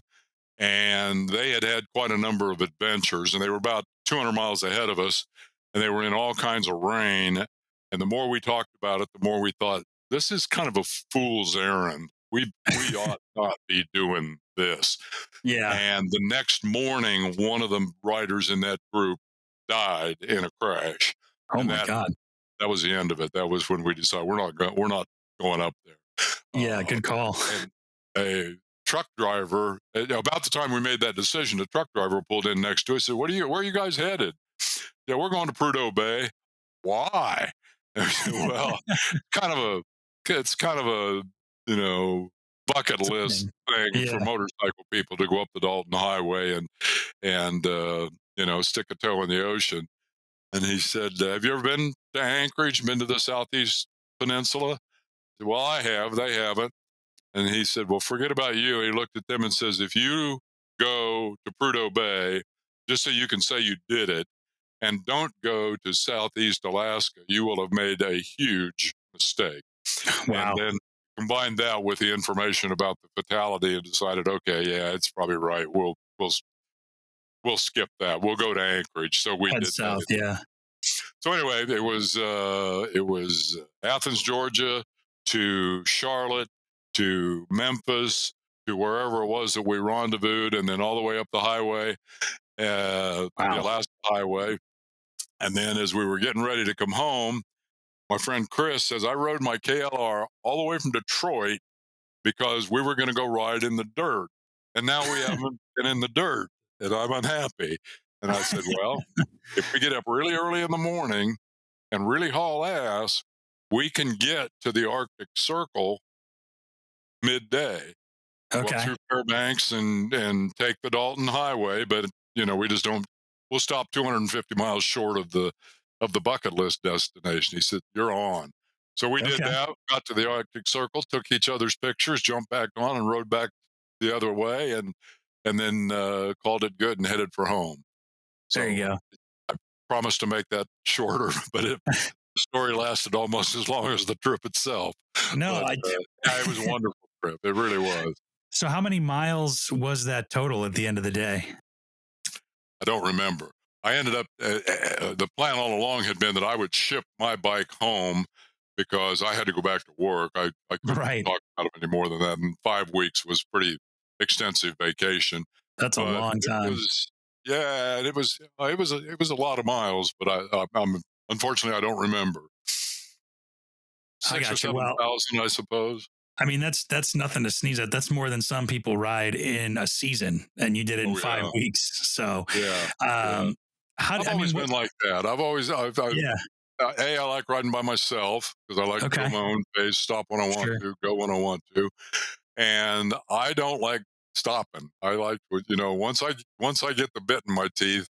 and they had had quite a number of adventures, and they were about 200 miles ahead of us, and they were in all kinds of rain. And the more we talked about it, the more we thought, this is kind of a fool's errand. We ought not be doing this. Yeah. And the next morning, one of the riders in that group died in a crash, Oh and my that God. that was the end of it. That was when we decided we're not going up there. Yeah. Uh, Good call. and a truck driver, about the time we made that decision, the truck driver pulled in next to us. Said, where are you guys headed?" "Yeah, we're going to Prudhoe Bay." "Why?" And we said, "Well, kind of a it's kind of a, you know, bucket It's a list thing. thing for Yeah. motorcycle people to go up the Dalton Highway and stick a toe in the ocean." And he said, "Have you ever been to Anchorage? Been to the Southeast Peninsula?" I said, "Well, I have. They haven't." And he said, "Well, forget about you." He looked at them and says, "If you go to Prudhoe Bay, just so you can say you did it, and don't go to Southeast Alaska, you will have made a huge mistake." And Wow. then combined that with the information about the fatality and decided, okay, yeah, it's probably right. We'll skip that. We'll go to Anchorage. So we Head did that. south. Yeah. So anyway, it was Athens, Georgia, to Charlotte, to Memphis, to wherever it was that we rendezvoused, and then all the way up the highway, the Wow. Alaska Highway. And then as we were getting ready to come home, my friend Chris says, "I rode my KLR all the way from Detroit because we were going to go ride in the dirt, and now we haven't been in the dirt, and I'm unhappy." And I said, "Well, if we get up really early in the morning and really haul ass, we can get to the Arctic Circle midday. Go up Okay. through Fairbanks and take the Dalton Highway, but we just don't. We'll stop 250 miles short of the bucket list destination." He said, "You're on." So we did Okay. that. Got to the Arctic Circle, took each other's pictures, jumped back on, and rode back the other way, and then called it good and headed for home. There you So go. I promised to make that shorter, but the story lasted almost as long as the trip itself. No, But I yeah, it was a wonderful trip. It really was. So how many miles was that total at the end of the day? I don't remember. I ended up, the plan all along had been that I would ship my bike home because I had to go back to work. I couldn't Right. talk about it any more than that. And 5 weeks was pretty extensive vacation, That's a but long it time. was, yeah, it was a lot of miles, but unfortunately, I don't remember. I Six or got you. seven Well, thousand, I suppose. I mean, that's nothing to sneeze at. That's more than some people ride in a season, and you did it in Oh, five yeah. weeks. So, Yeah. Yeah. um, I've I mean, always what? been like that. Yeah. I like riding by myself because I like to go Okay. my own pace, stop when I want Sure. to, go when I want to, and I don't like stopping. I like, once I get the bit in my teeth,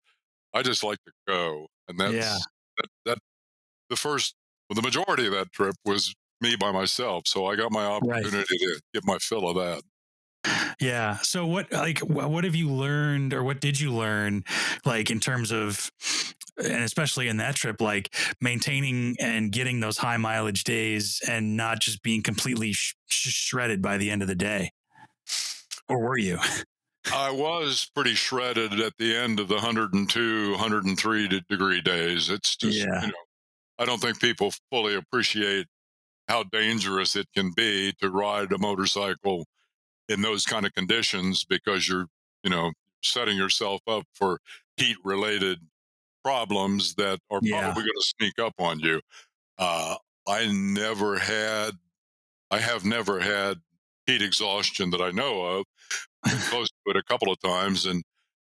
I just like to go, and Yeah. that the first, well, the majority of that trip was me by myself, so I got my Right. opportunity to get my fill of that. Yeah. So what have you learned or what did you learn like in terms of and especially in that trip like maintaining and getting those high mileage days and not just being completely shredded by the end of the day? Or were you? I was pretty shredded at the end of the 102, 103 degree days. It's just, Yeah. I don't think people fully appreciate how dangerous it can be to ride a motorcycle in those kind of conditions because you're, you know, setting yourself up for heat related problems that are Yeah. probably going to sneak up on you. Uh, I never had, I have never had heat exhaustion that I know of. Been close to it a couple of times, and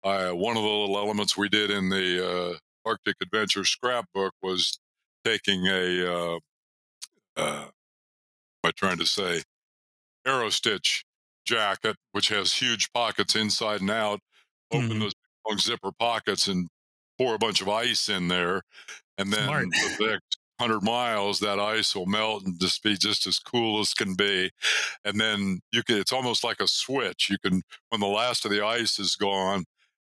one of the little elements we did in the Arctic Adventure scrapbook was taking what am I trying to say, arrow stitch jacket, which has huge pockets inside and out. Open Mhm. those long zipper pockets and pour a bunch of ice in there, and Smart. then for the next 100 miles, that ice will melt and just be just as cool as can be. And then you can, it's almost like a switch. You can, when the last of the ice is gone,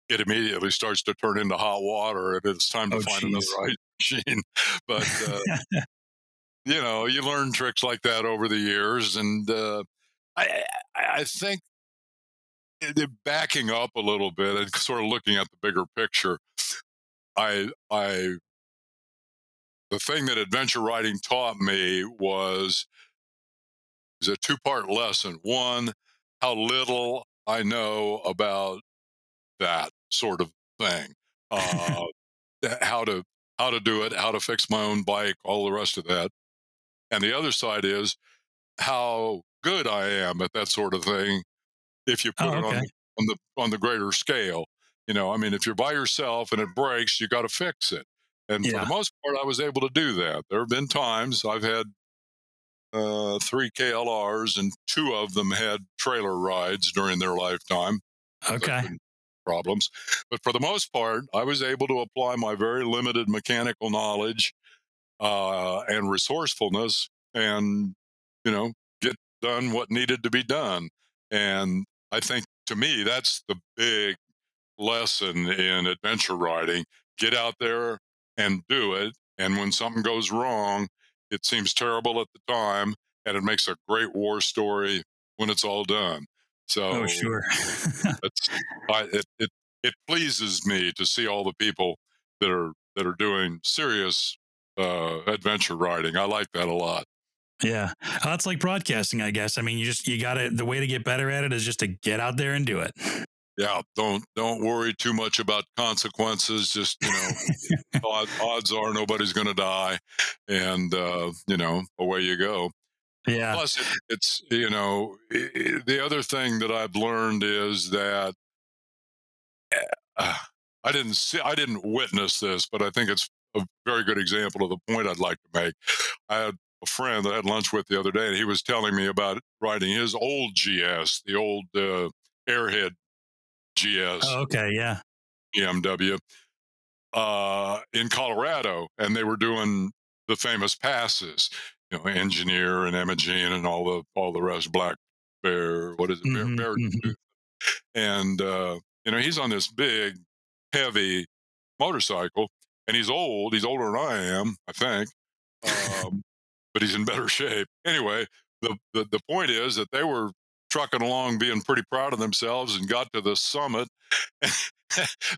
it immediately starts to turn into hot water, and it's time to Oh, find another geez. ice machine. But you learn tricks like that over the years, and I think, backing up a little bit and sort of looking at the bigger picture, I the thing that adventure riding taught me was a two-part lesson. One, how little I know about that sort of thing. Uh, how to do it, how to fix my own bike, all the rest of that. And the other side is how good I am at that sort of thing if you put Oh, it okay. on the greater scale. I mean, if you're by yourself and it breaks, you got to fix it. And for the Yeah. most part, I was able to do that. There have been times I've had three KLRs, and two of them had trailer rides during their lifetime because I Okay. couldn't problems. But for the most part, I was able to apply my very limited mechanical knowledge and resourcefulness, and get done what needed to be done. And I think, to me, that's the big lesson in adventure riding. Get out there and do it. And when something goes wrong, it seems terrible at the time, and it makes a great war story when it's all done. Oh, So sure. it's it pleases me to see all the people that are doing serious adventure riding. I like that a lot. Yeah. It's like broadcasting, I guess. I mean, you got to, the way to get better at it is just to get out there and do it. Yeah, don't worry too much about consequences. Just, odds are nobody's going to die, and away you go. Yeah. Plus, it's the other thing that I've learned is that uh, I didn't witness this, but I think it's a very good example of the point I'd like to make. I had a friend that I had lunch with the other day, and he was telling me about riding his old GS, the old Airhead GS Oh, okay. Yeah. BMW, in Colorado, and they were doing the famous passes, Engineer and Imogene and all the rest, Black Bear, what is it, Hmm. Bear Hmm. Tooth, and he's on this big, heavy motorcycle, and he's old. He's older than I am, I think, but he's in better shape. Anyway, the point is that they were trucking along, being pretty proud of themselves, and got to the summit,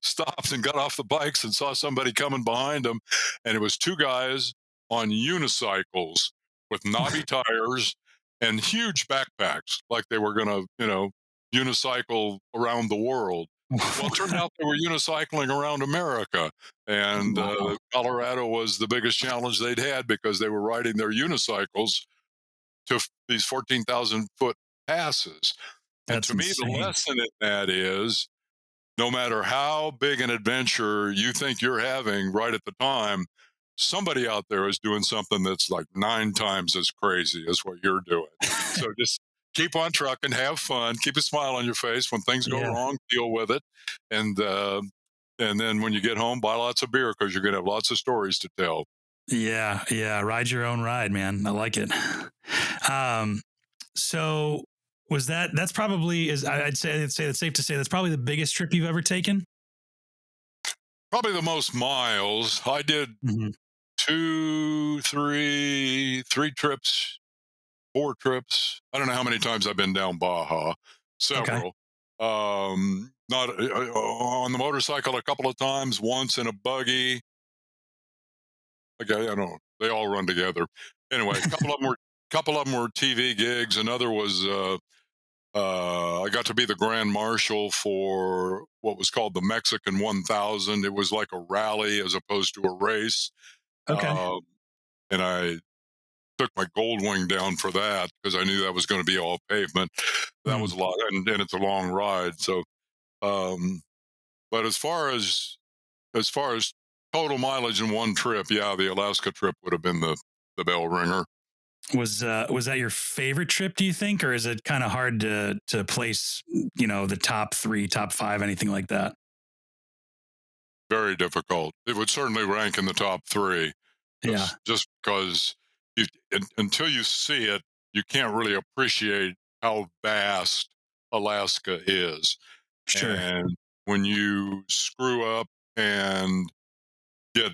stopped and got off the bikes and saw somebody coming behind them. And it was two guys on unicycles with knobby tires and huge backpacks, like they were going to, unicycle around the world. Well, it turned out they were unicycling around America. And Wow, Colorado was the biggest challenge they'd had because they were riding their unicycles to these 14,000-foot passes. And that's to me, the insane. lesson in that is no matter how big an adventure you think you're having right at the time, somebody out there is doing something that's like 9 times as crazy as what you're doing. So just keep on trucking, have fun, keep a smile on your face. When things go Yeah. wrong, deal with it. And, uh, and then when you get home, buy lots of beer because you're going to have lots of stories to tell. Yeah, yeah, ride your own ride, man. I like it. Um, so was that's probably is I'd say it's safe to say that's probably the biggest trip you've ever taken? Probably the most miles. I did Mhm. three trips, 4 trips. I don't know how many times I've been down Baja. Okay. Several. Not on the motorcycle a couple of times. Once in a buggy. Okay, I don't know. They all run together. Anyway, a couple of them were TV gigs. Another was I got to be the grand marshal for what was called the Mexican 1000. It was like a rally as opposed to a race. Okay. Um, and I took my gold wing down for that because I knew that was going to be all pavement. That Mm. was a lot, and it's a long ride. So, um, but as far as total mileage in one trip, yeah, the Alaska trip would have been the bell ringer. Was that your favorite trip, do you think, or is it kind of hard to place, the top 3, top 5, anything like that? Very difficult. It would certainly rank in the top three, Yeah, just because until you see it, you can't really appreciate how vast Alaska is. sure. And when you screw up and get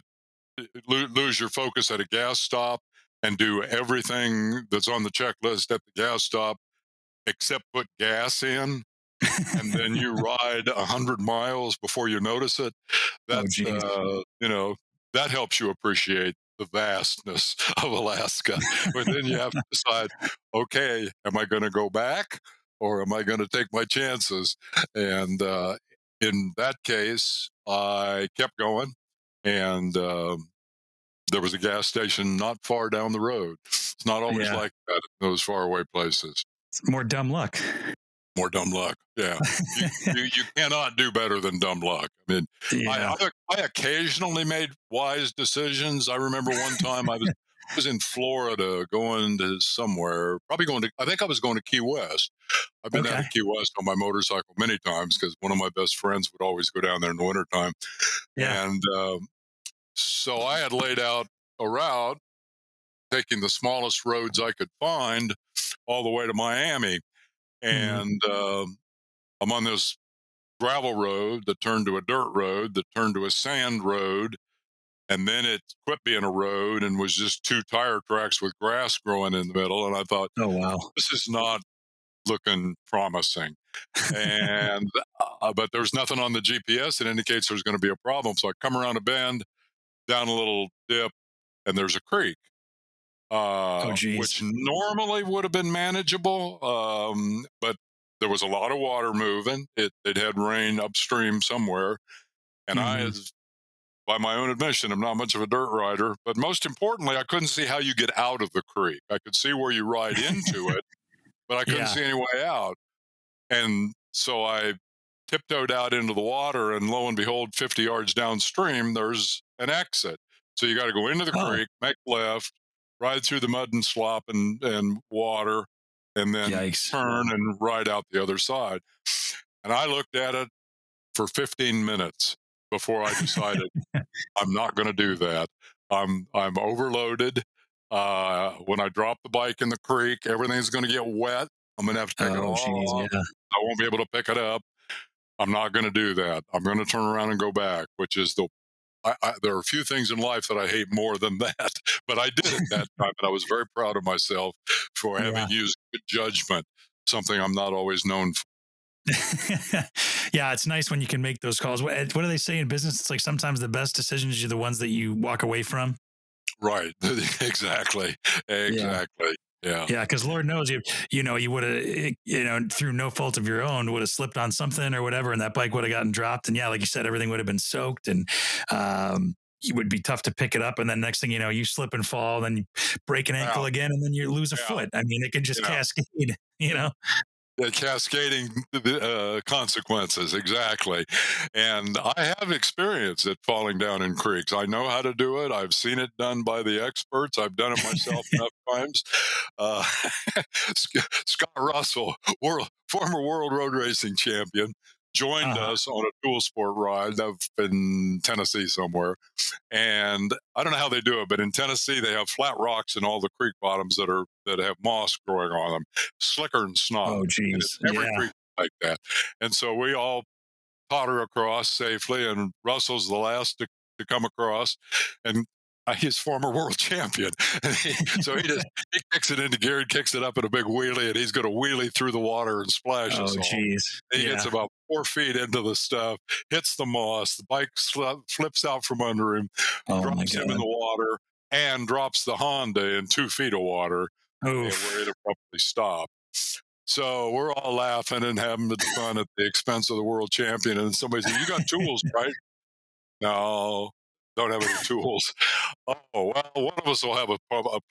lose your focus at a gas stop and do everything that's on the checklist at the gas stop except put gas in, and then you ride 100 miles before you notice it, Oh, that's geez. that helps you appreciate the vastness of Alaska. But then you have to decide, okay, am I going to go back or am I going to take my chances? And in that case, I kept going, and there was a gas station not far down the road. It's not always Yeah, like that in those faraway places. it's more dumb luck. More dumb luck. Yeah. You cannot do better than dumb luck. I mean, I, Yeah. I I occasionally made wise decisions. I remember one time I was in Florida going to somewhere, probably going to, I think I was going to Key West. I've been down Okay. to Key West on my motorcycle many times because one of my best friends would always go down there in the wintertime. Yeah. And so I had laid out a route, taking the smallest roads I could find all the way to Miami. Mhm. And I'm on this gravel road that turned to a dirt road that turned to a sand road. And then it quit being a road and was just two tire tracks with grass growing in the middle. And I thought, Oh, wow. this is not looking promising. And, but there's nothing on the GPS that indicates there's going to be a problem. So I come around a bend, down a little dip, and there's a creek, Oh, which geez. normally would have been manageable. But there was a lot of water moving. It had rain upstream somewhere. And I, Mhm. as by my own admission, I'm not much of a dirt rider. But most importantly, I couldn't see how you get out of the creek. I could see where you ride into it, but I couldn't Yeah. see any way out. And so I tiptoed out into the water, and lo and behold, 50 yards downstream, there's an exit. So you got to go into the Oh, creek, make left, ride through the mud and slop and water, and then yikes. turn and ride out the other side. And I looked at it for 15 minutes before I decided I'm not going to do that. I'm overloaded. When I drop the bike in the creek, everything's going to get wet. I'm going to have to take it Oh, geez. all off. Yeah. I won't be able to pick it up. I'm not going to do that. I'm going to turn around and go back, which is there are a few things in life that I hate more than that, but I did it that time, and I was very proud of myself for having Yeah. used good judgment something I'm not always known for. Yeah, it's nice when you can make those calls. What do they say in business? It's like sometimes the best decisions are the ones that you walk away from. Right. Exactly. Yeah. Exactly. Yeah. Yeah, because Lord knows you would have, through no fault of your own, would have slipped on something or whatever, and that bike would have gotten dropped. And yeah, like you said, everything would have been soaked, and it would be tough to pick it up. And then next thing you know, you slip and fall, then you break an Yeah. ankle again, and then you lose a Yeah. foot. I mean, it can just Yeah. cascade. You know. The cascading consequences, exactly. And I have experience at falling down in creeks. I know how to do it. I've seen it done by the experts. I've done it myself enough times. Uh, Scott Russell, former world road racing champion, joined Uh-huh. us on a dual sport ride up in Tennessee somewhere. And I don't know how they do it, but in Tennessee they have flat rocks in all the creek bottoms that have moss growing on them, slicker than snot. Oh, And geez. it's every Yeah. creek like that. And so we all potter across safely, and Russell's the last to come across, and he's former world champion. So he kicks it into gear and kicks it up in a big wheelie, and he's going to wheelie through the water and splash Oh, us all. geez. He gets Yeah. about 4 feet into the stuff, hits the moss, the bike flips out from under him, Oh my drops him in God. the water, and drops the Honda in 2 feet of water, and where it Oof. abruptly stopped. So we're all laughing and having fun at the expense of the world champion. And somebody said, "You got tools, right?" No, don't have any tools. Oh, well, one of us will have a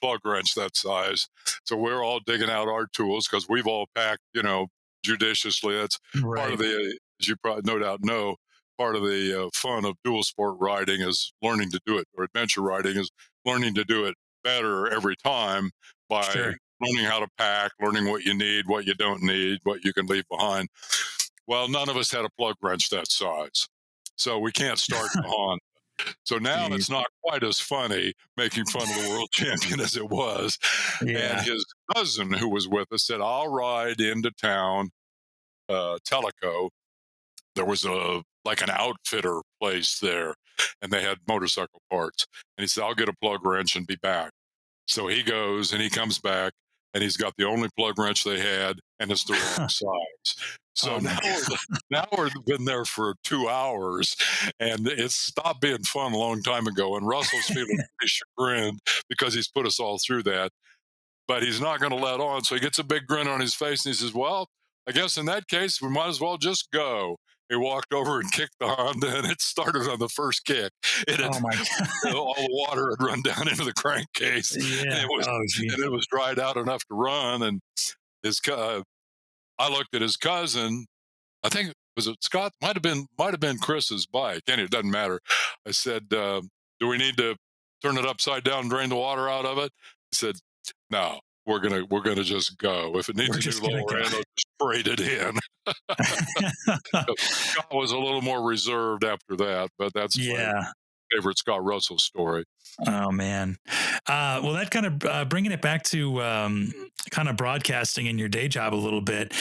plug wrench that size. So we're all digging out our tools because we've all packed, judiciously. That's part of Right. as you probably no doubt know, part of the fun of dual sport riding is learning to do it, or adventure riding is learning to do it better every time by Sure. learning how to pack, learning what you need, what you don't need, what you can leave behind. Well, none of us had a plug wrench that size. So we can't start the Honda. So now Jeez. it's not quite as funny making fun of the world champion as it was. And Yeah. his cousin, who was with us, said, "I'll ride into town, Teleco." There was a like an outfitter place there, and they had motorcycle parts. And he said, "I'll get a plug wrench and be back." So he goes and he comes back, and he's got the only plug wrench they had, and it's the wrong size. So Oh my now God. we've been there for 2 hours, and it's stopped being fun a long time ago. And Russell's feeling pretty chagrined because he's put us all through that, but he's not going to let on. So he gets a big grin on his face, and he says, "Well, I guess in that case, we might as well just go." He walked over and kicked the Honda, and it started on the first kick. It had Oh my God. all the water had run down into the crankcase, and Yeah. Oh, and geez. it was dried out enough to run. And his, I looked at his cousin. I think was it Scott? Might have been Chris's bike. Anyway, it doesn't matter. I said, "Do we need to turn it upside down and drain the water out of it?" He said, "No, we're gonna just go. If it needs We're a new just gonna lower go. end, I'll just trade it in." Scott was a little more reserved after that, but that's my Yeah. favorite Scott Russell story. Oh man. Well, that kind of bringing it back to kind of broadcasting in your day job a little bit.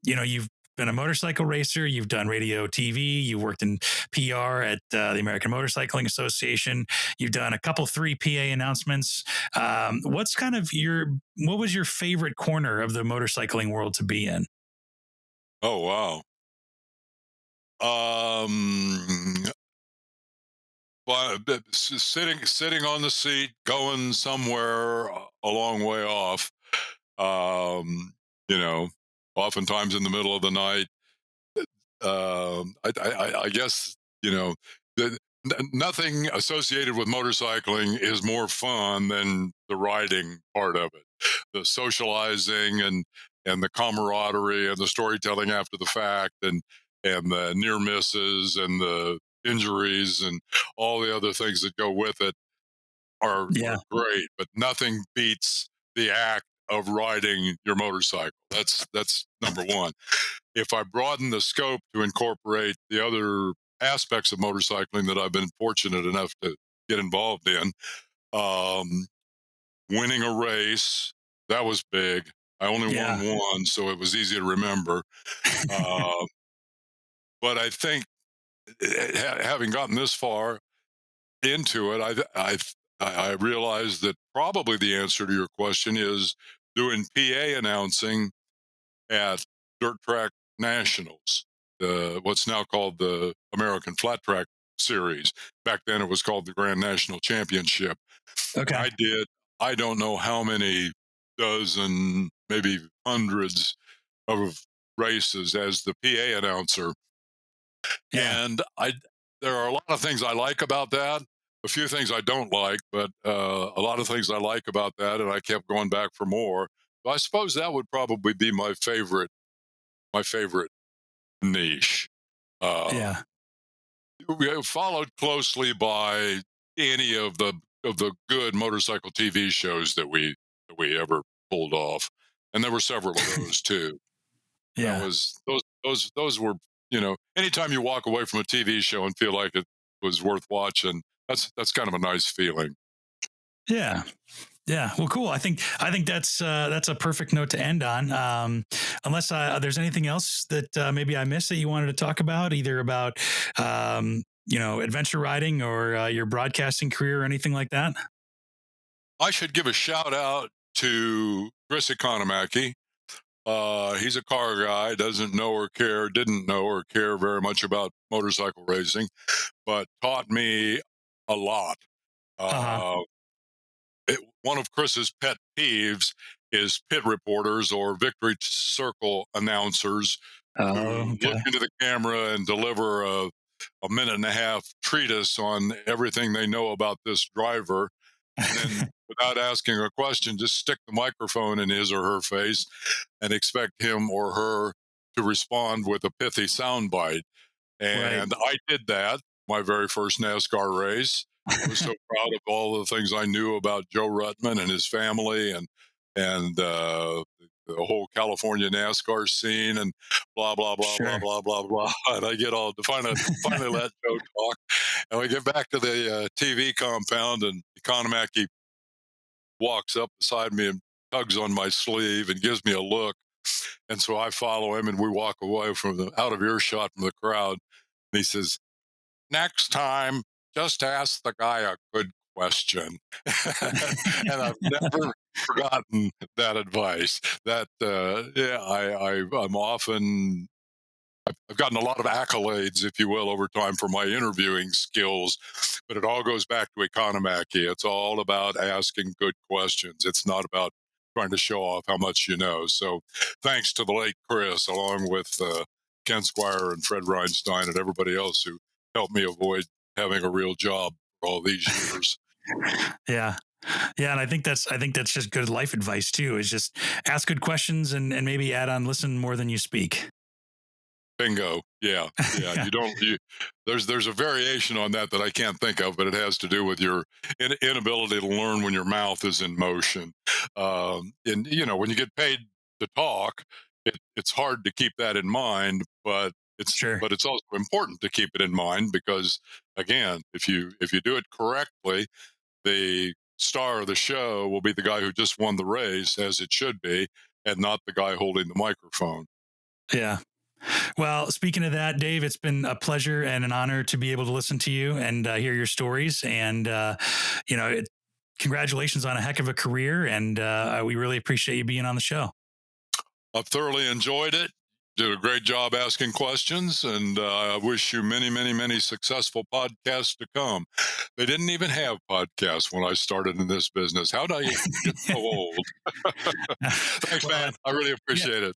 You've been a motorcycle racer. You've done radio, TV. You've worked in PR at the American Motorcycling Association. You've done a couple 3 PA announcements. What was your favorite corner of the motorcycling world to be in? Oh wow. Um, but sitting on the seat, going somewhere a long way off. Um, you know, oftentimes in the middle of the night. I guess the, nothing associated with motorcycling is more fun than the riding part of it, the socializing and the camaraderie and the storytelling after the fact and the near misses and the injuries and all the other things that go with it Yeah. are great, but nothing beats the act of riding your motorcycle. That's number one. If I broaden the scope to incorporate the other aspects of motorcycling that I've been fortunate enough to get involved in, um, winning a race, that was big. I only won Yeah. one, so it was easy to remember. Uh, but I think having gotten this far into it, I realized that probably the answer to your question is doing PA announcing at dirt track nationals, what's now called the American Flat Track Series. Back then, it was called the Grand National Championship. And Okay. I did, I don't know how many dozen, maybe hundreds of races as the PA announcer. Yeah. And there are a lot of things I like about that. A few things I don't like, but a lot of things I like about that, and I kept going back for more. So I suppose that would probably be my favorite niche. Uh, Yeah. we followed closely by any of the good motorcycle TV shows that we ever pulled off, and there were several of those too. That Yeah. was those were, you know, anytime you walk away from a TV show and feel like it was worth watching, that's kind of a nice feeling. Yeah. Yeah. Well, cool. I think that's a perfect note to end on. Unless there's anything else that maybe I missed that you wanted to talk about, either about adventure riding or your broadcasting career or anything like that. I should give a shout out to Chris Economaki. He's a car guy, doesn't know or care, didn't know or care very much about motorcycle racing, but taught me a lot. Uh huh. Uh, One of Chris's pet peeves is pit reporters or victory circle announcers Oh, who look okay. into the camera and deliver a minute and a half treatise on everything they know about this driver. And then, without asking a question, just stick the microphone in his or her face and expect him or her to respond with a pithy soundbite. Right. And I did that my very first NASCAR race. I was so proud of all the things I knew about Joe Ruttman and his family and the whole California NASCAR scene and blah blah blah blah Sure. blah blah blah. And I get all to finally let Joe talk, and we get back to the TV compound, and Economaki walks up beside me and tugs on my sleeve and gives me a look. And so I follow him, and we walk away from the out of earshot from the crowd. And he says, "Next time, just ask the guy a good question." And I've never forgotten that advice. That yeah, I'm often I've gotten a lot of accolades, if you will, over time for my interviewing skills, but it all goes back to Economaki. It's all about asking good questions. It's not about trying to show off how much you know. So, thanks to the late Chris, along with Ken Squire and Fred Reinstein and everybody else who helped me avoid having a real job for all these years. Yeah. Yeah, and I think that's just good life advice too. Is just ask good questions and maybe add on listen more than you speak. Bingo. Yeah. Yeah. Yeah. You don't, you, there's a variation on that that I can't think of, but it has to do with your inability to learn when your mouth is in motion. And, you know, when you get paid to talk, it's hard to keep that in mind, Sure. but it's also important to keep it in mind because again, if you do it correctly, the star of the show will be the guy who just won the race as it should be, and not the guy holding the microphone. Yeah. Well, speaking of that, Dave, it's been a pleasure and an honor to be able to listen to you and hear your stories. And you know, it, congratulations on a heck of a career, and we really appreciate you being on the show. I've thoroughly enjoyed it. Did a great job asking questions, and I wish you many, many, many successful podcasts to come. They didn't even have podcasts when I started in this business. How did I get so old? Thanks, Well, man. I really yeah, appreciate it.